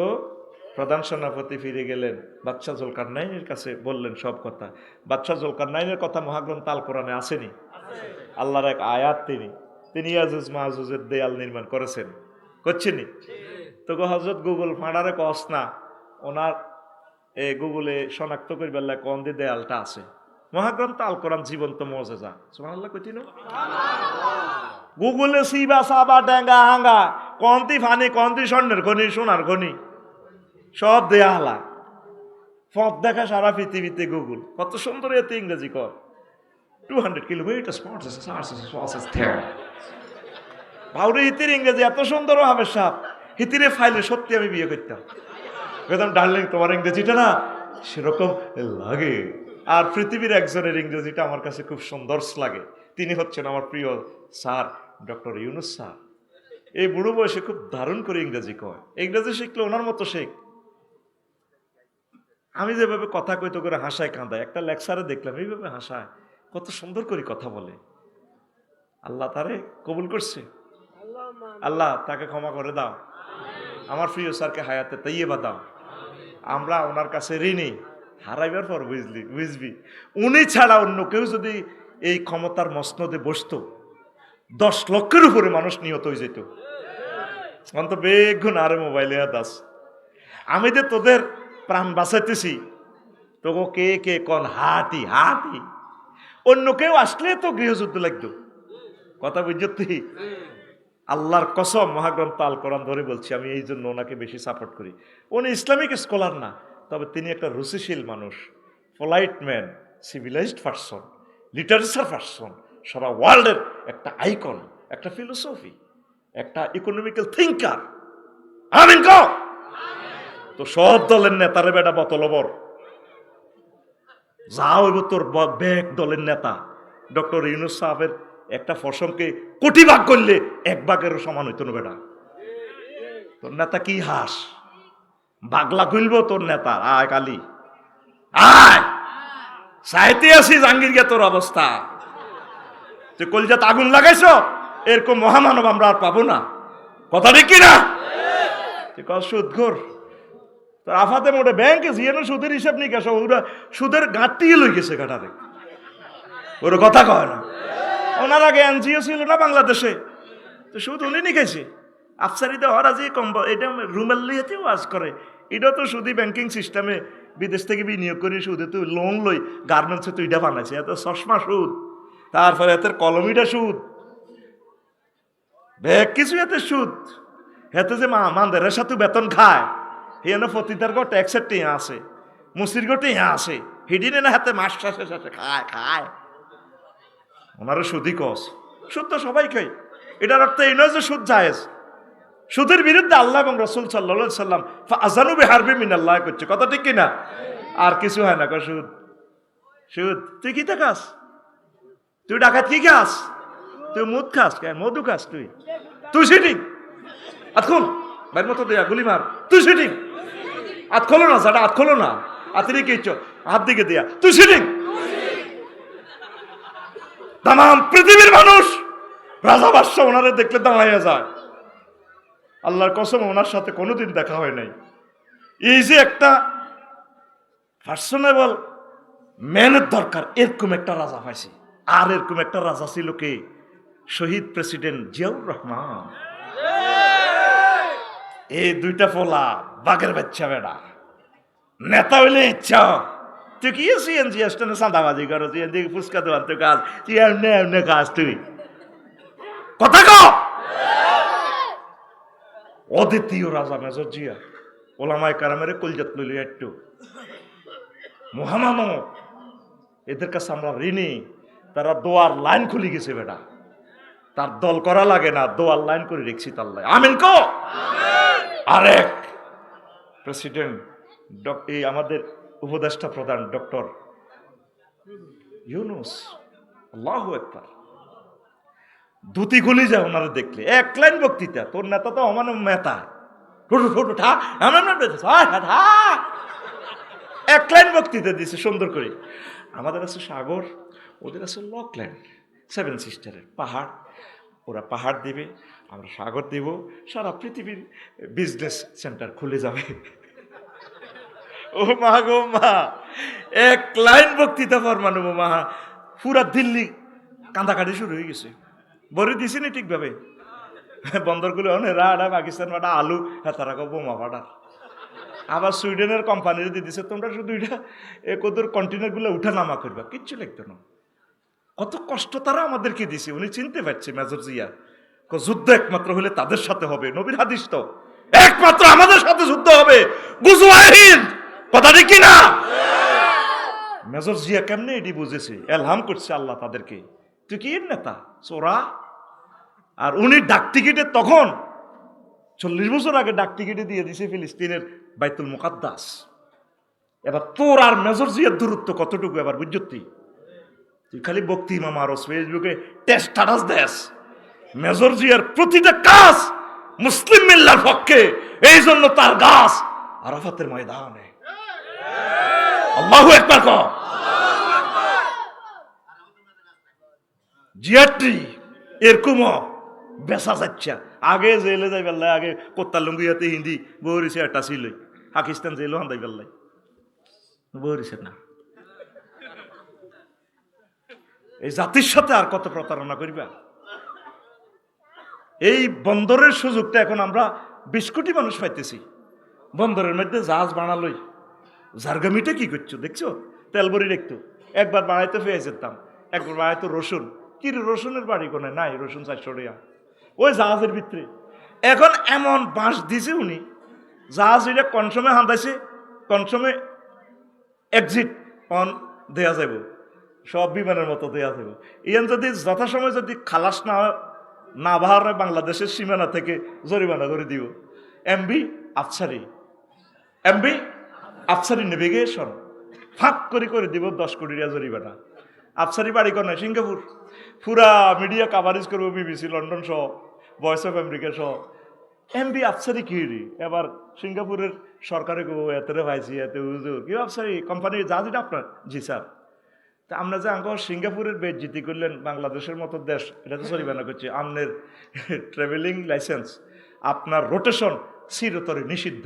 প্রধান সেনাপতি ফিরে গেলেন, বাদশা জুলকারনাইনের কাছে বললেন সব কথা। বাদশা জুলকারনাইনের কথা মহাগ্রন্থ আল কোরআনে আসেনি? আল্লাহর এক আয়াত, তিনি ইয়াজুজ মাহুজের দেয়াল নির্মাণ করেছেন, করছেনি? তো হযরত গুগল ফাঁড়ারে কস না, ওনার গুগলে শনাক্ত করবার কোন দিয়ে দেয়ালটা আছে। মহাগ্রন্থ আল কোরআন জীবন্ত মুজিজা। সুবহানাল্লাহ কইতিনো? গুগলে সিবা সাবা ডেঙ্গা হাঙ্গা কন্তি ফানি কন্তি স্বর্ণের খনি সোনার খনি সব দেয়া হালা পথ দেখা সারা পৃথিবীতে গুগল কত সুন্দর এতে ইংরেজি কর 200 কিলোমিটার ভাউরে হিতির ইংরেজি এত সুন্দর হবে সাপ হিতিরে ফাইলে সত্যি আমি বিয়ে করতাম একদম ডার্লিং তোমার ইংরেজিটা না সেরকম লাগে। আর পৃথিবীর একজনের ইংরেজিটা আমার কাছে খুব সুন্দর লাগে, তিনি হচ্ছেন আমার প্রিয় স্যার ডক্টর ইউনুস স্যার। এই বুড়ো বয়সে খুব দারুণ করে ইংরেজি কয়, ইংরেজি শিখলে ওনার মতো শেখ। আমি যেভাবে কথা কইতো করে হাসায় কাঁদায়, একটা লেকচারে দেখলাম এইভাবে হাসায়, কত সুন্দর করে কথা বলে। আল্লাহ তারে কবুল করছে, আল্লাহ তাকে ক্ষমা করে দাও, আমার প্রিয় স্যারকে হায়াতে তাইয়্যিবা দাও। আমরা ওনার কাছে ঋণী, হারাইবার পর বুঝবি উনি ছাড়া অন্য কেউ যদি এই ক্ষমতার মসনদে বসতো 10 লক্ষের উপরে মানুষ নিহত হয়ে যেত। অন্ত বেগুন আরে মোবাইলে দাস আমি যে তোদের প্রাণ বাঁচাইতেছি, তোকে কে কে কন হাঁটি হাঁটি, অন্য কেউ আসলে তো গৃহযুদ্ধ লাগতো। কথা বুঝতে আল্লাহর কসম, মহাগ্রন্থ আল কোরআন ধরে বলছি, আমি এই জন্য ওনাকে বেশি সাপোর্ট করি। উনি ইসলামিক স্কলার না, তবে তিনি একটা রুচিশীল মানুষ, polite man, civilized person, literature person, সারা ওয়ার্ল্ডের একটা আইকন, একটা ফিলোসফি, একটা ইকোনমিক্যাল থিঙ্কার। আমিন কও। তো সব দলের নেতারে বেটা বতলবর যা হইব তোর ব্যাগ দলের নেতা ডক্টর ইউনুস সাহেবের একটা ফসলকে কোটি ভাগ করলে 1 ভাগেরও সমান হইতো না বেটা। তোর নেতা কি হাস বাগলা কইলব তোর নেতা, আয় কালি আয় সাইতে আসি জাঙ্গির গে তোর অবস্থা, তুই কলজাত আগুন লাগাইছ, এরকম মহামানব আমরা আর পাবো না। কথা ঠিক কিনা? তুই কল সুদঘর তোর আফাতে মোটে ব্যাংকে জিয়ানো সুদের হিসাব নিকাশ, ওরা সুদের গাঁটটিয়ে লই গেছে গাটারে, ওর কথা কয় না। ওনার আগে এনজিও ছিল না বাংলাদেশে, তো সুদ উনি নিকাইছে। আফসারিতে হরা যে কম এটা রুমেল লিয়েতে ওয়াজ করে, এটা তো সুদী ব্যাংকিং সিস্টেমে বিদেশ থেকে বিনিয়োগ করি, সুদে তুই লোন লই গার্মেন্টসে তুই এটা বানাইছে, এত চশমা সুদ, তারপরে এত কলমিটা সুদ, ব্যাগ কিছু এতে সুদ, হেতে যে মানদের সাথে বেতন খায়, হেন ফতিদার গো ট্যাক্সের টিয়া আছে, মুসির গো টিয়া আছে, হিডিনে না হাতে মাস শেষে খায় খায়। ওনারও সুদই কস, সুদ তো সবাই খাই, এটার অর্থ এই নয় যে সুদ জায়েজ। সুদের বিরুদ্ধে আল্লাহ এবং রসুল সাল্লাল্লাহু সাল্লাম আযানু বিহারবি মিনাল্লাহ করছে, কথা ঠিক কিনা? আর কিছু হয় না কো সুদ সুদ। তুই কি খাস? তুই ডাকাত কি খাস? তুই মুদ খাস, কেন মধু খাস? তুই তুই সিটিং আতখুন ভাইয়ের মতো দেয়া গুলি মার, তুই সিটিং আত খোলো না, যাটা আত খোলো না, আতিরে কি হাত দিকে দেয়া, তুই সিটিং। তাম পৃথিবীর মানুষ রাজা বাদশা ওনারে দেখলে দাঁড়াইয়া যায়। আল্লাহর কসম ওনার সাথে কোনোদিন দেখা হয় নাই। এই যে একটা পার্সোনেবল ম্যানের দরকার, এরকম একটা রাজা পাইছে। আর এরকম একটা রাজা ছিল কে? শহীদ প্রেসিডেন্ট জিয়াউর রহমান। এই দুইটা ফোলা বাঘের বাচ্চা বেড়া, নেতা হইলে ইচ্ছা তুই কি সিএনজি স্টেশনে চাঁদাবাজি করো, সিএনজি ফুচকা দোকান তুই কাজ, তুই এমনি এমনি কাজ, তুই কথা কও। অদ্বিতীয় রাজা মেজর জিয়া, ওলামায়ে কেরামের কলজাত লইল একটু মহামানব, এদের কাছে আমরা ঋণী। তারা দোয়ার লাইন খুলে গেছে বেটা, তার দল করা লাগে না, দোয়ার লাইন করে রেখছি তার লাই। আমিন কো। আরেক প্রেসিডেন্ট এই আমাদের উপদেষ্টা প্রধান ডক্টর ইউনুস, আল্লাহু আকবার, ধুতি খুলি যায় ওনারা দেখলে। 1 লাইন বক্তৃতা, তোর নেতা তো অমান মেতা, 1 লাইন বক্তৃতা দিছে সুন্দর করে। আমাদের আছে সাগর, ওদের আছে লকল্যান্ড, 7 সিস্টারের পাহাড়। ওরা পাহাড় দিবে, আমরা সাগর দিব, সারা পৃথিবীর বিজনেস সেন্টার খুলে যাবে। ও মা গো মা, 1 লাইন বক্তৃতা ফরমানো মা, পুরা দিল্লি কান্দাকাটি শুরু হয়ে গেছে। বড়ি দিছি নি ঠিকভাবে, বন্দরগুলো রাডা পাকিস্তান ফাটা আলু, হ্যাঁ তারা বোমা ফাটার। আবার সুইডেনের কোম্পানির দিয়ে দিছে, তোমরা শুধু এটা কদর কন্টেনারগুলো উঠা নামা করবা, কিচ্ছু লিখতো না। কত কষ্ট তারা আমাদেরকে দিছে, উনি চিনতে পারছে মেজর জিয়া। যুদ্ধ একমাত্র হলে তাদের সাথে হবে, নবীর হাদিস তো একমাত্র আমাদের সাথে যুদ্ধ হবে, গুজওয়াহিদ, কথাটা কি না? মেজর জিয়া কেমনে এটি বুঝেছে, এলহাম করছে আল্লাহ তাদেরকে, তুই কি এর নেতা চোরা। আর উনি ডাক টিকিটে তখন 40 বছর আগে ডাক টিকিটে দিয়ে দিছে ফিলিস্তিনের বাইতুল মুকাদ্দাস। এবার তোর আর মেজর জিয়ার দূরত্ব কতটুকু এবার বুঝতি? তুই খালি বক্তি মামা আর ফেসবুকে টেস্ট স্ট্যাটাস দেস, মেজর জিয়ার প্রতিটা কাজ মুসলিম মিল্লার পক্ষে, এই জন্য তার গাছ আরাফাতের ময়দানে। আল্লাহু আকবার কও। জিয়াটি এরকম বেসা যাচ্ছে, আগে জেলে যাই বেল্লাই, আগে কোত্তার লুঙ্গিয়াতে হিন্দি বহরিছে একটা ছিল, পাকিস্তান জেলও হান্দাই বেল্লাই বহরিছে না। এই জাতির সাথে আর কত প্রতারণা করিবা? এই বন্দরের সুযোগটা এখন আমরা 20 কোটি মানুষ পাইতেছি। বন্দরের মধ্যে জাহাজ বানালই, জারগামিটা কি করছো দেখছো? তেল ভরি দেখতো, একবার বাড়াইতে পেঁয়াজের দাম, একবার বাড়াইতো রসুন, কি রসুনের বাড়ি কোনে নাই, রসুন 400 টাকা ওই জাহাজের ভিতরে। এখন এমন বাঁশ দিছে উনি, জাহাজ এটা কনসমে হাঁদাইছে, কনসমে এক্সিট অন দেয়া যাব, সব বিমানের মতো দেয়া যাব। ইয়ান যদি যথাসময় যদি খালাস না বাহার বাংলাদেশের সীমানা থেকে জরিমানা করে দিব। এমবি আফসারি নেভিগেশন ফাঁক করে দিব 10 কোটি টাকা জরিমানা। আফসারি বাড়ি কর নয় সিঙ্গাপুর, পুরা মিডিয়া কাভারেজ করবো, বিবিসি লন্ডন সহ, ভয়েস অফ আমেরিকা সহ। এমবি আফসারি কি এবার সিঙ্গাপুরের সরকারে এতরে ভাইছি এত হুজুর কি আফসারি কোম্পানির জাহাজ এটা আপনার? জি স্যার। তা আমরা যে আঙ্গ সিঙ্গাপুরের বেজ্জিতি করলেন, বাংলাদেশের মতো দেশ এটা তো জরিমানা করছে, আপনার ট্রাভেলিং লাইসেন্স, আপনার রোটেশন চিরতরে নিষিদ্ধ।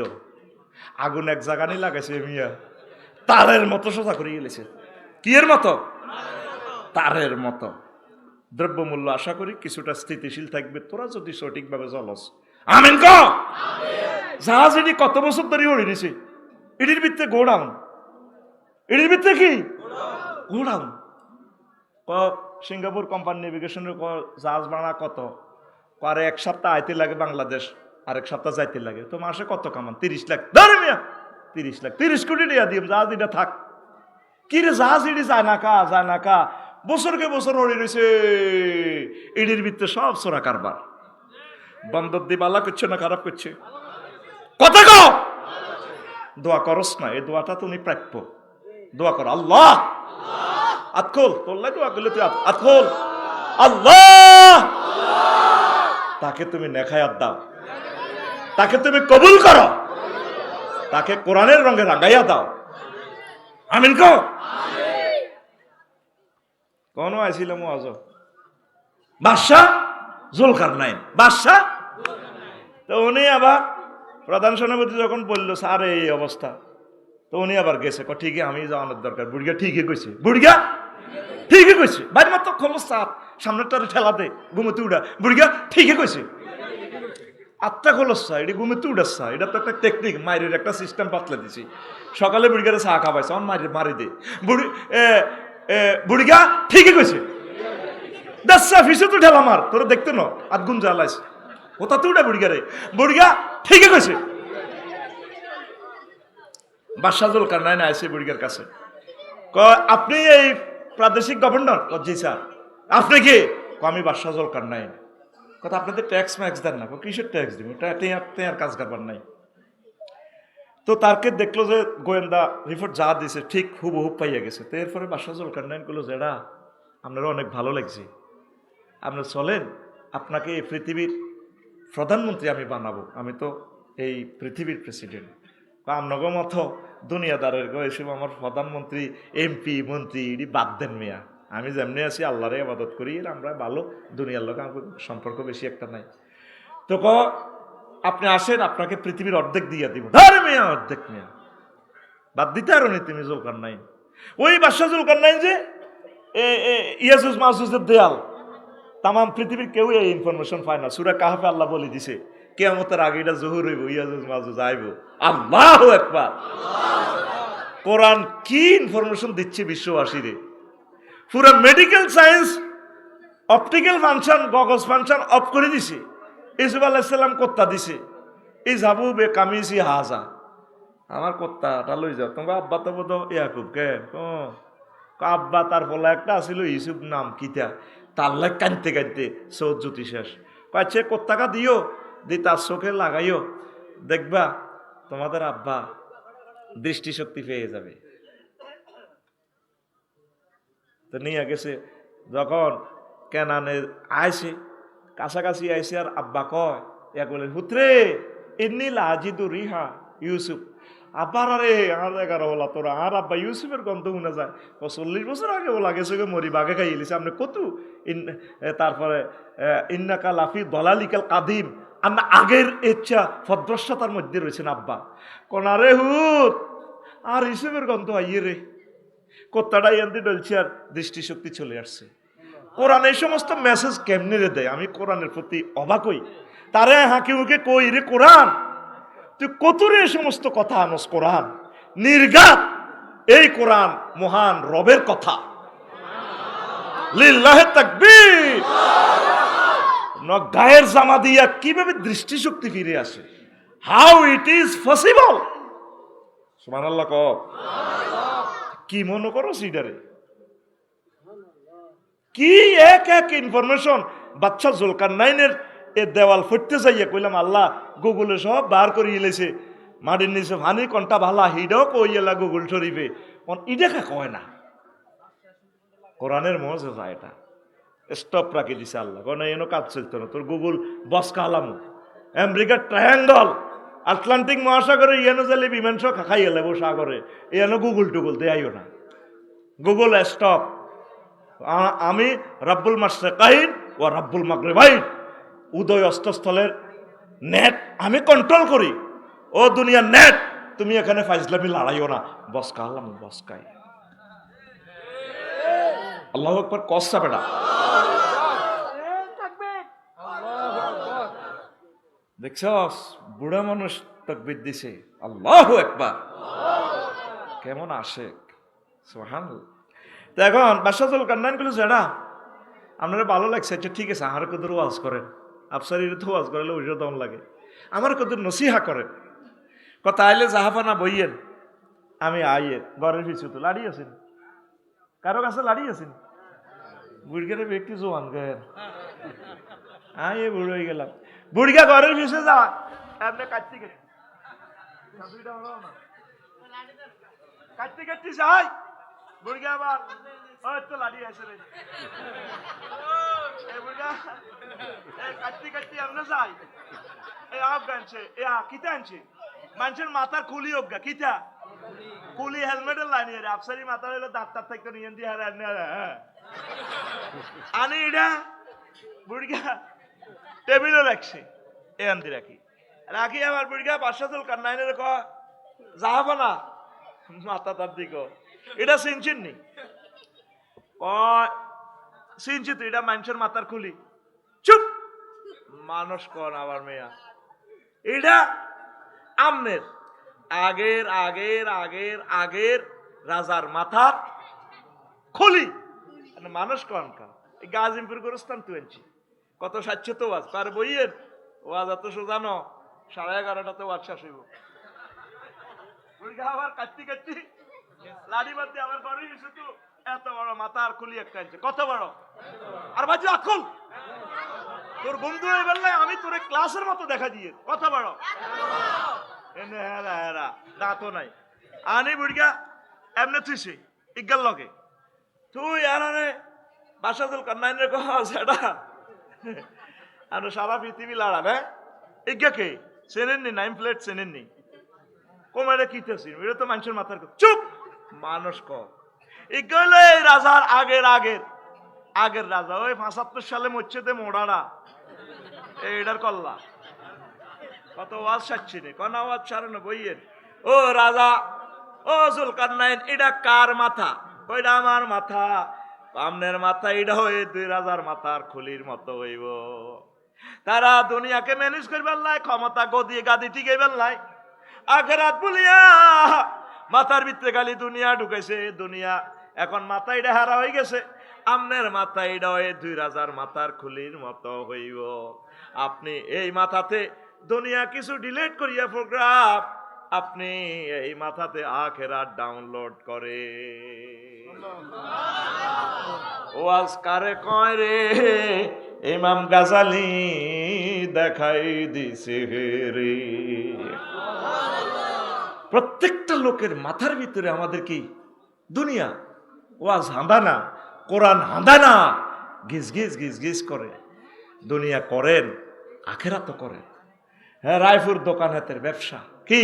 আগুন এক জায়গানি লাগাইছে মিয়া, তারের মতো সোজা করে গেলেছে। কি এর মতো? তারের মতো। দ্রব্যমূল্য আশা করি কিছুটা স্থিতিশীল থাকবে, তোরা যদি সঠিকভাবে চলস। আমিন ক। জাহাজ এটি কত বছর ধরে উড়ে দিছে, এটির ভিতরে গোডাউন, এটির ভিতরে কি গোডাউন। সিঙ্গাপুর কোম্পানি নেভিগেশনের জাহাজ বানা কত করে, 1 সপ্তাহ আইতে লাগে বাংলাদেশ, আরেক সপ্তাহ যাইতে লাগে, তো মাসে কত কামান? 30 লাখ ধরে মিয়া, 30 লাখ, 30 কোটি টাকা দিয়ে জাহাজ এটা থাক। কি রে জাহাজ এটি যায় না কা বছরকে বছর ওড়ে রয়েছে, এটির ভিতরে সব চোরা কারবার। বন্দর দিয়ে বালা করছে না খারাপ করছে? কথা কও। দোয়া করস না, এই দোয়াটা তুমি প্রাপ্য। দোয়া কর, আল্লাহ আতখোল, তোল্লাই দোয়া করলে তুই আতখোল, আল্লাহ তাকে তুমি নেখায়াত দাও, তাকে তুমি কবুল করো, তাকে কোরআনের রঙে রাঙাইয়া দাও। আমিন কও। কোন আইছিলাম আজ বাদশাহ জুলকারনাইন, বাদশাহ। তো উনি আবার প্রধান সেনাপতি যখন বললো স্যার এই অবস্থা, তো উনি আবার গেছে, ঠিকই আমি যাওয়ানোর দরকার, বুড়িয়া ঠিকই কইছে, বুড়িয়া ঠিকই কইছে, বাইরে মাত্র খোলস চাপ সামনেটারে ঠেলা দে, ঘুমোতে উড়া, বুড়িয়া ঠিকই কইছে, আত্মা খোলস চা, এটি ঘুমোতে উড়াচ্ছা, এটা তো একটা টেকনিক, মায়ের একটা সিস্টেম পাতলে দিছি। সকালে বুড়িয়ারে চা খাওয়াইছে, আমার মারি দে, বুড়িয়া ঠিকই কইছে, দাসা ফিসে তো ঠেলা মার, তোরা দেখতে ন আধ গুণ জ্বালাইছে, ওটাতে উঠা বুড়িয়ারে, বুড়িয়া ঠিকই কইছে। বাদশাহ জুলকারনাইন আইছে বুড়িয়ার কাছে, আপনি এই প্রাদেশিক গভর্নর? জি স্যার। আপনি কি? আমি বাদশাহ জুলকারনাইন। কথা আপনাদের ট্যাক্স ম্যাক্স দেন না? কিসের ট্যাক্স দিব, টেয়ার কাজ করবার নাই। তো তারকে দেখলো যে গোয়েন্দা রিপোর্ট যা দিছে ঠিক হুবহু পাইয়া গেছে। তো এরপরে বাদশাহ জুলকারনাইন করলো, যেটা আপনারা অনেক ভালো লাগছে, আপনারা চলেন, আপনাকে এই পৃথিবীর প্রধানমন্ত্রী আমি বানাবো, আমি তো এই পৃথিবীর প্রেসিডেন্ট। বা আপনাকে মতো দুনিয়াদারের এসব আমার প্রধানমন্ত্রী এমপি মন্ত্রী এটি বাদ দেন মিয়া, আমি যেমনি আছি আল্লাহরে ইবাদত করি, আমরা ভালো, দুনিয়ার লোক আমার সম্পর্ক বেশি একটা নাই। তো আপনি আসেন, আপনাকে পৃথিবীর অর্ধেক দিয়ে দিব। ধরে মিয়া অর্ধেক মিয়া বাদ দিতে আরো নি তুমি জুলকারনাইন। ওই বাদশাহ জুলকারনাইন যে ইয়াজুজ মাজুজের দেয়াল, তাম পৃথিবীর কেউ এই ইনফরমেশন পায় না। সূরা কাহফে আল্লাহ বলে দিছে কিয়ামতের আগে এটা জহুর হইব, ইয়াজুজ মাজুজ আইব। আল্লাহু আকবার। কোরআন কি ইনফরমেশন দিচ্ছে বিশ্ববাসীরে, পুরা মেডিকেল সায়েন্স অপটিক্যাল ফাংশন গগজ ফাংশন অফ করে দিছে। ইউসুফ আলাইহিস সালাম কত্তা দিছে, এই যাবো বে কামিছি হাজা, আমার কত্তাটা লই যাও। তোমার আব্বা তো বোধ ইয়াকুব কেন আব্বা, তার ফলে একটা আসিল ইউসুফ নাম কিতা, তার লাগ কানতে কানতে চোখ জ্যোতি শেষ। কাছে কত্তাকা দিও, দি তার চোখে লাগাইও, দেখবা তোমাদের আব্বা দৃষ্টিশক্তি পেয়ে যাবে। তো নিয়ে গেছে, যখন কেনানে আইছে কাছাকাছি আইছে, আর আব্বা কয় এক বলে পুত্রে এমনি লাজিদু রিহা ইউসুফ। আব্বার আরে আর 11 হলা তোরা, আর আব্বা ইউসুফের গন্ধ শুনে যায়। 40 বছর আগে ওলা গেছে মরি বাঘে খাই এলিছে আপনি কত। তারপরে ইন্নাকা লাফি দলালিকাল কাদিম, আমরা আগের ইচ্ছা ভদ্রস্বতার মধ্যে রয়েছেন আব্বা। কোনারে হুত আর ইউসুফের গন্ধ আইয়ে রে, কত্তাটা ইয়ান্তি ডলছে আর দৃষ্টিশক্তি চলে আসছে। কোরআন এই সমস্ত মেসেজ কেমনে রে দেয়, আমি কোরআনের প্রতি অবাক হই। তারে হাঁকি মুখে কই রে কোরআন, তুই কতরে এই সমস্ত কথা আনস, কোরআন নির্ঘাত, এই কোরআন মহান রবের কথা। লিল্লাহে তাকবীর। গায়ের জামা দিয়া কিভাবে দৃষ্টিশক্তি ফিরে আসে, হাউ ইট ইজ পসিবল। সুবহানাল্লাহ ক কি মনে করো সিডারে, কি এক এক ইনফরমেশন। বাচ্চা জুলকারনাইনের এ দেওয়াল ফুটতে যাইয়া কইলাম আল্লাহ গুগলে সব বার করে ইলেছে, মাটির নিচে ভানি কোনটা ভালা হিডও কইলা গুগল শরীফে, ইডেকা কয় না। কোরআনের মজা এটা স্টপ রাখি দিছে আল্লাহ, কোন এনো কাজ চলতো না। তোর গুগল বসকা আলামু আমেরিকার ট্রায়াঙ্গল আটলান্টিক মহাসাগরে ইয়ানো জালে বিমান সহ খাখাই এলে সাগরে, ইয়ানো গুগল টুগল দেয়াইও না। Google stop. আমি রাব্বুল মাশরিকাইন ও রাব্বুল মাগরিবাইন, উদয় অস্তস্থলের নেট আমি কন্ট্রোল করি। ও দুনিয়ার নেট, তুমি এখানে ফাইজলামি লড়াইও না। বসকা আলাম বসকাই। আল্লাহু আকবার কসা বেটা। দেখছস বুড়া মানুষ তাকবীর দিছে, আল্লাহু আকবার। কেমন আশেক, সুবহানাল্লাহ। তো এখন বাদশাহুল কান্নান গুলো যারা আপনারা ভালো লাগছে, আচ্ছা ঠিক আছে, আমার কদর ওয়াজ করেন, আফসারির তো ওয়াজ করলে ওইসব দম লাগে, আমার কদর নসিহা করেন। কথা আইলে জাহাফানা বইয়েন, আমি আইয়ের ঘরের পিছু তো লাড়ি আছেন, কারো কাছে লাড়ি আছেন, বুড়িগারে ব্যক্তি জোয়ান গেন, আইয়ে বুড়ো হয়ে গেলাম। বুড়িগা ঘরের পিছু যা আপনি কাটতে কাটতে কাটতে যাই, বুড়িগা আবার তো লাড়ি আছে রে, কাটতে কাটতে আমরা যাই। কিতা আনছে মানুষের মাথার খুলি অজ্ঞা, কিতা খুলি হেলমেটের লাইনি রে, আফসারি মাথার হলে দাঁত তার থাকতো নিয়ে দিয়ে হ্যাঁ আনি এটা বুড়িগা টেবিলও রাখছে, এ আনতে রাখি রাখি আমার বুড়িগা বাদশাহুল কান্নাইনের ক যাহাবো না মাথা তার দিক, এটা চিনছেন নি চিনছি তো, এটা মানুষের মাথার খুলি। চুপ মানুষ কন আবার মেয়া, এটা আমনের আগের আগের আগের আগের রাজার মাথার খুলি, মানুষ কন কা গাজিমপুর গোরস্থান তুই আনছি কত সাচ্ছ তো ওয়াজ পার বইয়ের ওয়াজ এত সোজানো 11:30টাতে ওয়াজ শেষ হইব। আবার কাটতি কাটতি লাড়ি বাদ দিয়ে আমার ঘরে এসে তো এত বড় মাথার খুলি একটা আনছে, কত বড়। আর বাজু আকুল তোর বন্ধু হয়ে বললে আমি তোর ক্লাসের মতো দেখা দিয়ে, কত বড় এনে হেরা হেরা দাঁতও নাই। আনি বুড়িগা এমনি তুইছে ইজ্ঞাল লগে তুই আরে বাদশাহুল কান্নাইনের কথা সেটা আর সারা পৃথিবী লাড়া না ইজ্ঞা কে চেনেননি, নাইম প্লেট চেনেননি, কমাইলে কিতেছিস, এটা তো মানুষের মাথার। চুপ মানুষ ক ইজ্ঞাল এই রাজার আগের আগের আগের রাজা, ওই 75 সালে মরছেতে মোড়াড়া এইটার কল্লা কত ওয়াজ সাচ্ছি রে, কোন ওয়াজ সারানো বইয়ের। ও রাজা ও জুলকারনাইন, এটা কার মাথা? কইটা আমার মাথা। আমনের মাথা এটা হয়ে 2 রাজার মাথার খুলির মতো হইব। তারা দুনিয়াকে ম্যানেজ করবার লাই, ক্ষমতা গদিয়ে গাদি টিকাইবার লাই, আখেরাত বলিয়া মাথার ভিতরে খালি দুনিয়া ঢুকাইছে। দুনিয়া এখন মাথা এটা হারা হয়ে গেছে, আমনের মাথা এটা হয়ে 2000 মাথার খুলির মতো হইব। আপনি এই মাথাতে দুনিয়া কিছু ডিলিট করিয়া প্রোগ্রাম, আপনি এই মাথাতে আখেরাত ডাউনলোড করে। ওয়াজ কারে কয় রে ইমাম গাজালি দেখাই দিছে রে। প্রত্যেকটা লোকের মাথার ভিতরে আমাদের কি দুনিয়া, ওয়াজ হাঁদানা, কোরআন হাঁদানা, গিজ গিজ গিজ গিজ করে। দুনিয়া করেন, আখেরাত তো করেন। হ্যাঁ, রায়পুর দোকান হাতের ব্যবসা কি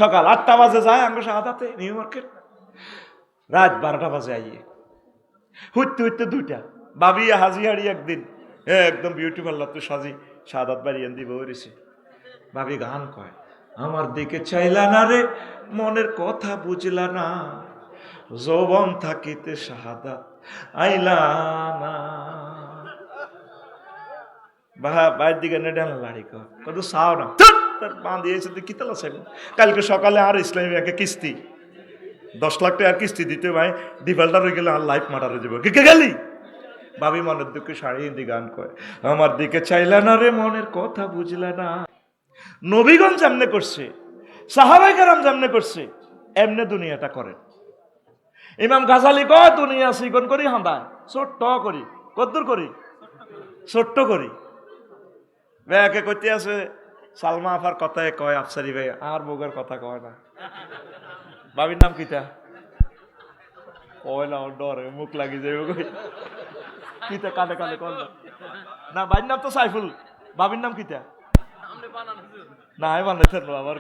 সকাল 8টা বাজে যায় আঙ্গ শাহাদাতে নিউ মার্কেট, রাত 12টা বাজে আইয়ে হুইতে হুইতে 2টা। বাবি হাজি একদিন একদম বিউটি পার্লার তো সাজি শাহাদাত বাড়িয়ে দিব ওরেছে। ভাবি গান কয়, আমার দিকে চাইলা না রে, মনের কথা বুঝলা না, যৌবন থাকিতে শাহাদাত আইলা না। বাইর দিকে নেডান লাড়ি কত চাও না, তার বাঁধিয়েছে তুই কি তালা চাইব। কালকে সকালে আর ইসলামী ব্যাংকে কিস্তি 10 লাখ টাকার কিস্তি দিতে ভাই, ডিফল্টার হয়ে গেলে আর লাইফ মার্ডার হয়ে যাবো। কে গেলি ভাবি মনের দুঃখে শাড়ি হিন্দি গান কয়, আমার দিকে চাইলা না রে, মনের কথা বুঝলা না। নবীগঞ্জ যেমনে করছে, সাহাবায়ে কেরাম যেমনে করছে, এমনে দুনিয়াটা করে। ইমাম গাজালি কয় দুনিয়া চিকন করি হাঁদায়, ছোট্ট করি। কদ্দুর করি? ছোট্ট করি। ব্যাকে কইতে আছে সালমা আফার কথায় কয় আফসারি ভাই, আর বউয়ের কথা কয় না। বাবির নাম কিতা কয় না, ডরে মুখ লাগি যাবে কই কিতা কানে কানে কল না। বাবির নাম তো সাইফুল, বাবির নাম কিতা না বানাইছেন আবার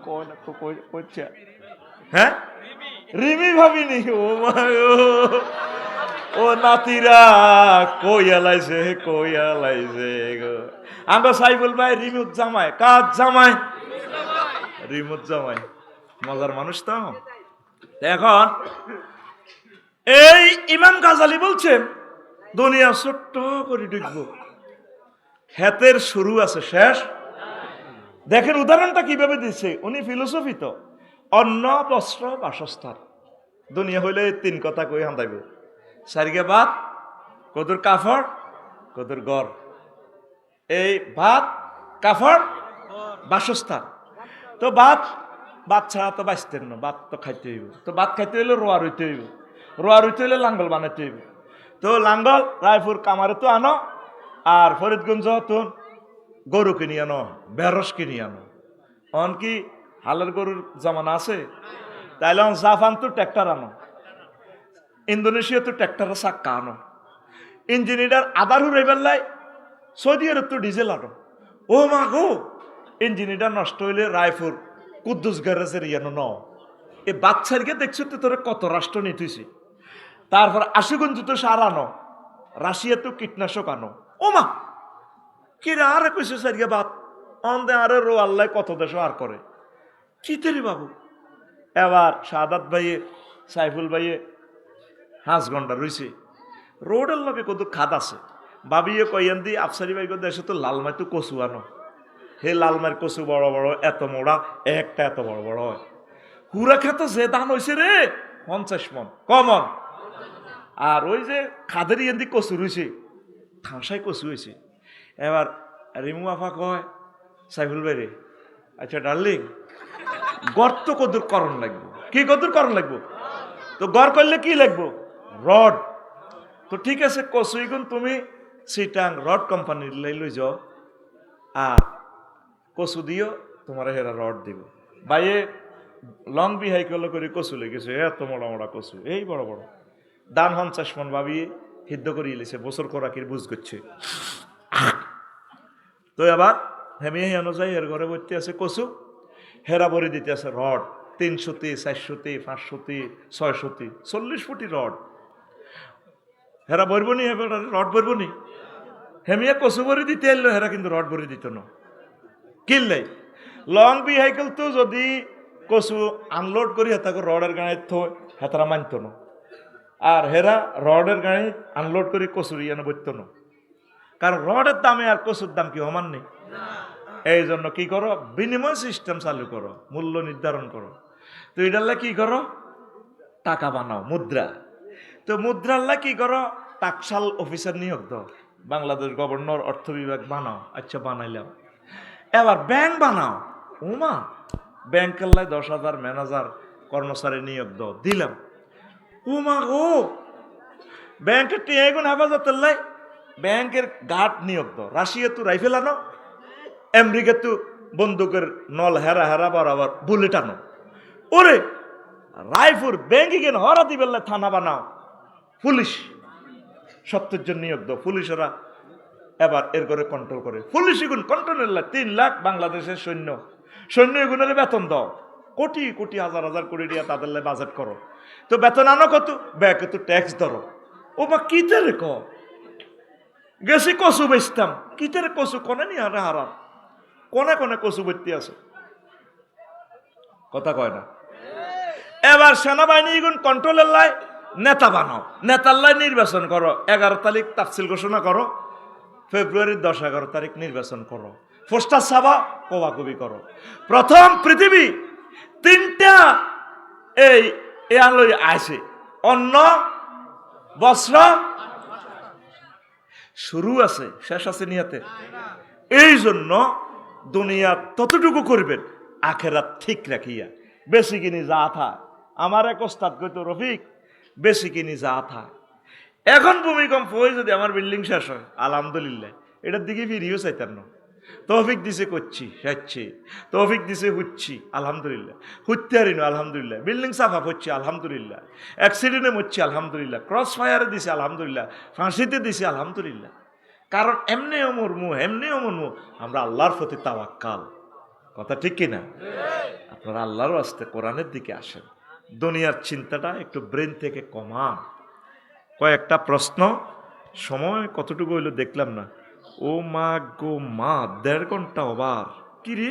কয় না কইছে। হ্যাঁ, রিমি ভাবিনি। ও মা ও নাতিরা কইয়া লাইছে গো। আমরা সাইফুল ভাই রিমুত জামাই। কাজ জামাই? রিমুত জামাই। মজার মানুষ তো। এখন এই ইমাম গাজালি বলছেন দুনিয়া ছোট্ট করে ঢুকবো, ক্ষেতের শুরু আছে শেষ। দেখেন উদাহরণটা কিভাবে দিচ্ছে উনি, ফিলোসফি তো। অন্ন, বস্ত্র, বাসস্থান। দুনিয়া হইলে 3 কথা কই হান্দাইব। সারিগে ভাত, কদুর কাফড়, কদুর ঘর। এই ভাত, কাফড়, বাসস্থান। তো ভাত ছাড়া তো বাঁচতেন না, ভাত তো খাইতে হইব। তো ভাত খাইতে হইলে রোয়া রইতে হইব, রোয়া রইতে হইলে লাঙ্গল বানাইতে হইব। তো লাঙ্গল রায়পুর কামারে তো আনো, আর ফরিদগঞ্জ তো গরু কিনি আনো, বেরস কিনি আনো। অন কি হালের গরুর জামানা আছে? তাইলে জাপান তো ট্র্যাক্টর আনো, ইন্দোনেশিয়া তো ট্র্যাক্টরের চাক্কা আনো, ইঞ্জিনিয়ার আধার হুরাইবার লাই সৌদি আরব তো ডিজেল আনো। ও মা গো, ইঞ্জিনিয়ার নষ্ট হইলে রায়পুর কুদ্দুস গ্যারেজের ইয়ানো ন। এই বাচ্চারকে দেখছো তো তোরা কত রাষ্ট্র নিতেছি। তারপর আশুগঞ্জ তো সার আনো, রাশিয়া তো কীটনাশক আনো। ও মা কিরে আরে কইছে সারিয়া বাত অন্দে আরে রো আল্লাহ কত দেশ আর করে কি তেরি বাবু। এবার শাহাদাত ভাইয়ে সাইফুল ভাইয়ে 5 ঘন্টা রইছে, রোডের লগে কত খাদ আছে। বাবিয়ে কইয়ান দি আফসারি ভাই দেশে তো লালমাই তো কচু আনো। হে লালমার কচু বড় বড়, এত মোড়া, একটা এত বড় বড় হয়। হুরা খেতে যে দান হয়েছে রে 50 মন কমন। আর ওই যে খাদের ইয়ান্দি কচু রয়েছে, ঠাঁসাই কচু হয়েছে। এবার রিমু আফা কয় সাইফুল ভাই রে, আচ্ছা ডার্লিং গর্ত কদুর করণ লাগবো। কি কদুর করণ লাগবো? তো গড় করলে কি লাগবো? রড। তো ঠিক আছে কচুইগুন তুমি সিটাং রড কোম্পানির লই যাও, আর কচু দিও, তোমার হেরা রড দিব। বাইয়ে লং বিহাইকল করে কচু লেগেছে, এত মোড়া মোড়া কচু, এই বড় বড় দান 50 মন ভাবিয়ে সিদ্ধ করিয়ে লেছে, বছর করাকির বুঝ করছে। তো এবার হেমিয়ে হেয়ানো যাই, এর ঘরে বইতে আছে কচু, হেরা ভরে দিতে আছে রড 300তে 400তে 500তে 600তে 40 ফুটি রড। হেরা বলবো নি, রড বলবো নি। হেমিয়া কচু ভরে দিতে এলো, হেরা কিন্তু রড ভরে দিত না। কিনলাই লং বিহাইকেল তো যদি কচু আনলোড করি হেতাকে রডের গাড়ি থই, হেতারা মানত না। আর হেরা রডের গাড়ি আনলোড করে কচুর ইয়ানো বইত না, কারণ রডের দামে আর কচুর দাম কি সমান নেই। এই জন্য কি করো, বিনিময় সিস্টেম চালু করো, মূল্য নির্ধারণ করো। তো এটালে কি করো, টাকা বানাও, মুদ্রা। তো তো মুদ্রাল্লা কি করো, টাকশাল অফিসার নিয়োগ দাও, বাংলাদেশ গভর্নর অর্থ বিভাগ বানাও। আচ্ছা বানাইলাম। এবার ব্যাংক বানাও, ওমা ব্যাংকের লাই 10,000 ম্যানেজার কর্মচারী নিয়োগ দাও, দিলাম। ওমা ও ব্যাংকের টিয়াগুন হেফাজতের লাই ব্যাংকের গার্ড নিয়োগ দাও, রাশিয়া তো রাইফেল আনো, আমেরিকা তো বন্দুকের নল হেরা হেরা বরাবর বুলেট আনো। ওরে রায়পুর ব্যাংকে গেন হরা দিবেল্লা থানা বানাও, পুলিশ 70 জন নিয়োগ দাও, পুলিশেরা এবার এর করে কন্ট্রোল করে। পুলিশ এগুন কন্ট্রোলের 3 লাখ বাংলাদেশের সৈন্য এগুনের বেতন দাও, কোটি কোটি হাজার হাজার কোটি টাকা তাদের লাই বাজেট করো। তো বেতন আনো কত, ব্যাকে তো ট্যাক্স ধরো। ও বা কিতে রে ক গেছি কচু বেচতাম, কিতে রে কচু কনে নি হারা হারা কনে কনে কচু বেচতে আছে, কথা কয় না। এবার সেনাবাহিনী এগুন কন্ট্রোলের লাই নেতা বানাও, নেতার লাই নির্বাচন করো, 11 তারিখ তাফসিল ঘোষণা করো, ফেব্রুয়ারির 10-11 তারিখ নির্বাচন করো, পোস্টার ছাপা কোবাকুবি করো। প্রথম পৃথিবী 3টা এই আলোয় আসে, অন্ন বস্ত্র, শুরু আছে শেষ আছে নিয়াতে। এই জন্য দুনিয়া ততটুকু করবেন আখেরাত ঠিক রাখিয়া, বেশি কিনি যা থা। আমার এক ওস্তাদ কইতো, রফিক বেশি কিনি যা থা। এখন ভূমিকম্প হয়ে যদি আমার বিল্ডিং শেষ হয় আলহামদুলিল্লাহ, এটার দিকে ফিরিও চাইতাম না। তৌফিক দিছে করছি যাচ্ছি, তৌফিক দিছে হুচ্ছি আলহামদুলিল্লাহ, হুত্যে হারিনো আলহামদুলিল্লাহ, বিল্ডিং সাফা হচ্ছে আলহামদুলিল্লাহ, অ্যাক্সিডেন্টে মরছি আলহামদুলিল্লাহ, ক্রস ফায়ারে দিছে আলহামদুলিল্লাহ, ফাঁসিতে দিছে আলহামদুলিল্লাহ। কারণ এমনিও মরমু এমনিও মরমু, আমরা আল্লাহর প্রতি তাওয়াক্কাল, কথা ঠিক কিনা? আপনারা আল্লাহর আস্তে কোরআনের দিকে আসেন, দুনিয়ার চিন্তাটা একটু ব্রেন থেকে কমান। কয়েকটা প্রশ্ন, সময় কতটুকু হইলো দেখলাম না। ও মা গো মা, 1.5 ঘন্টা ওভার, কি রে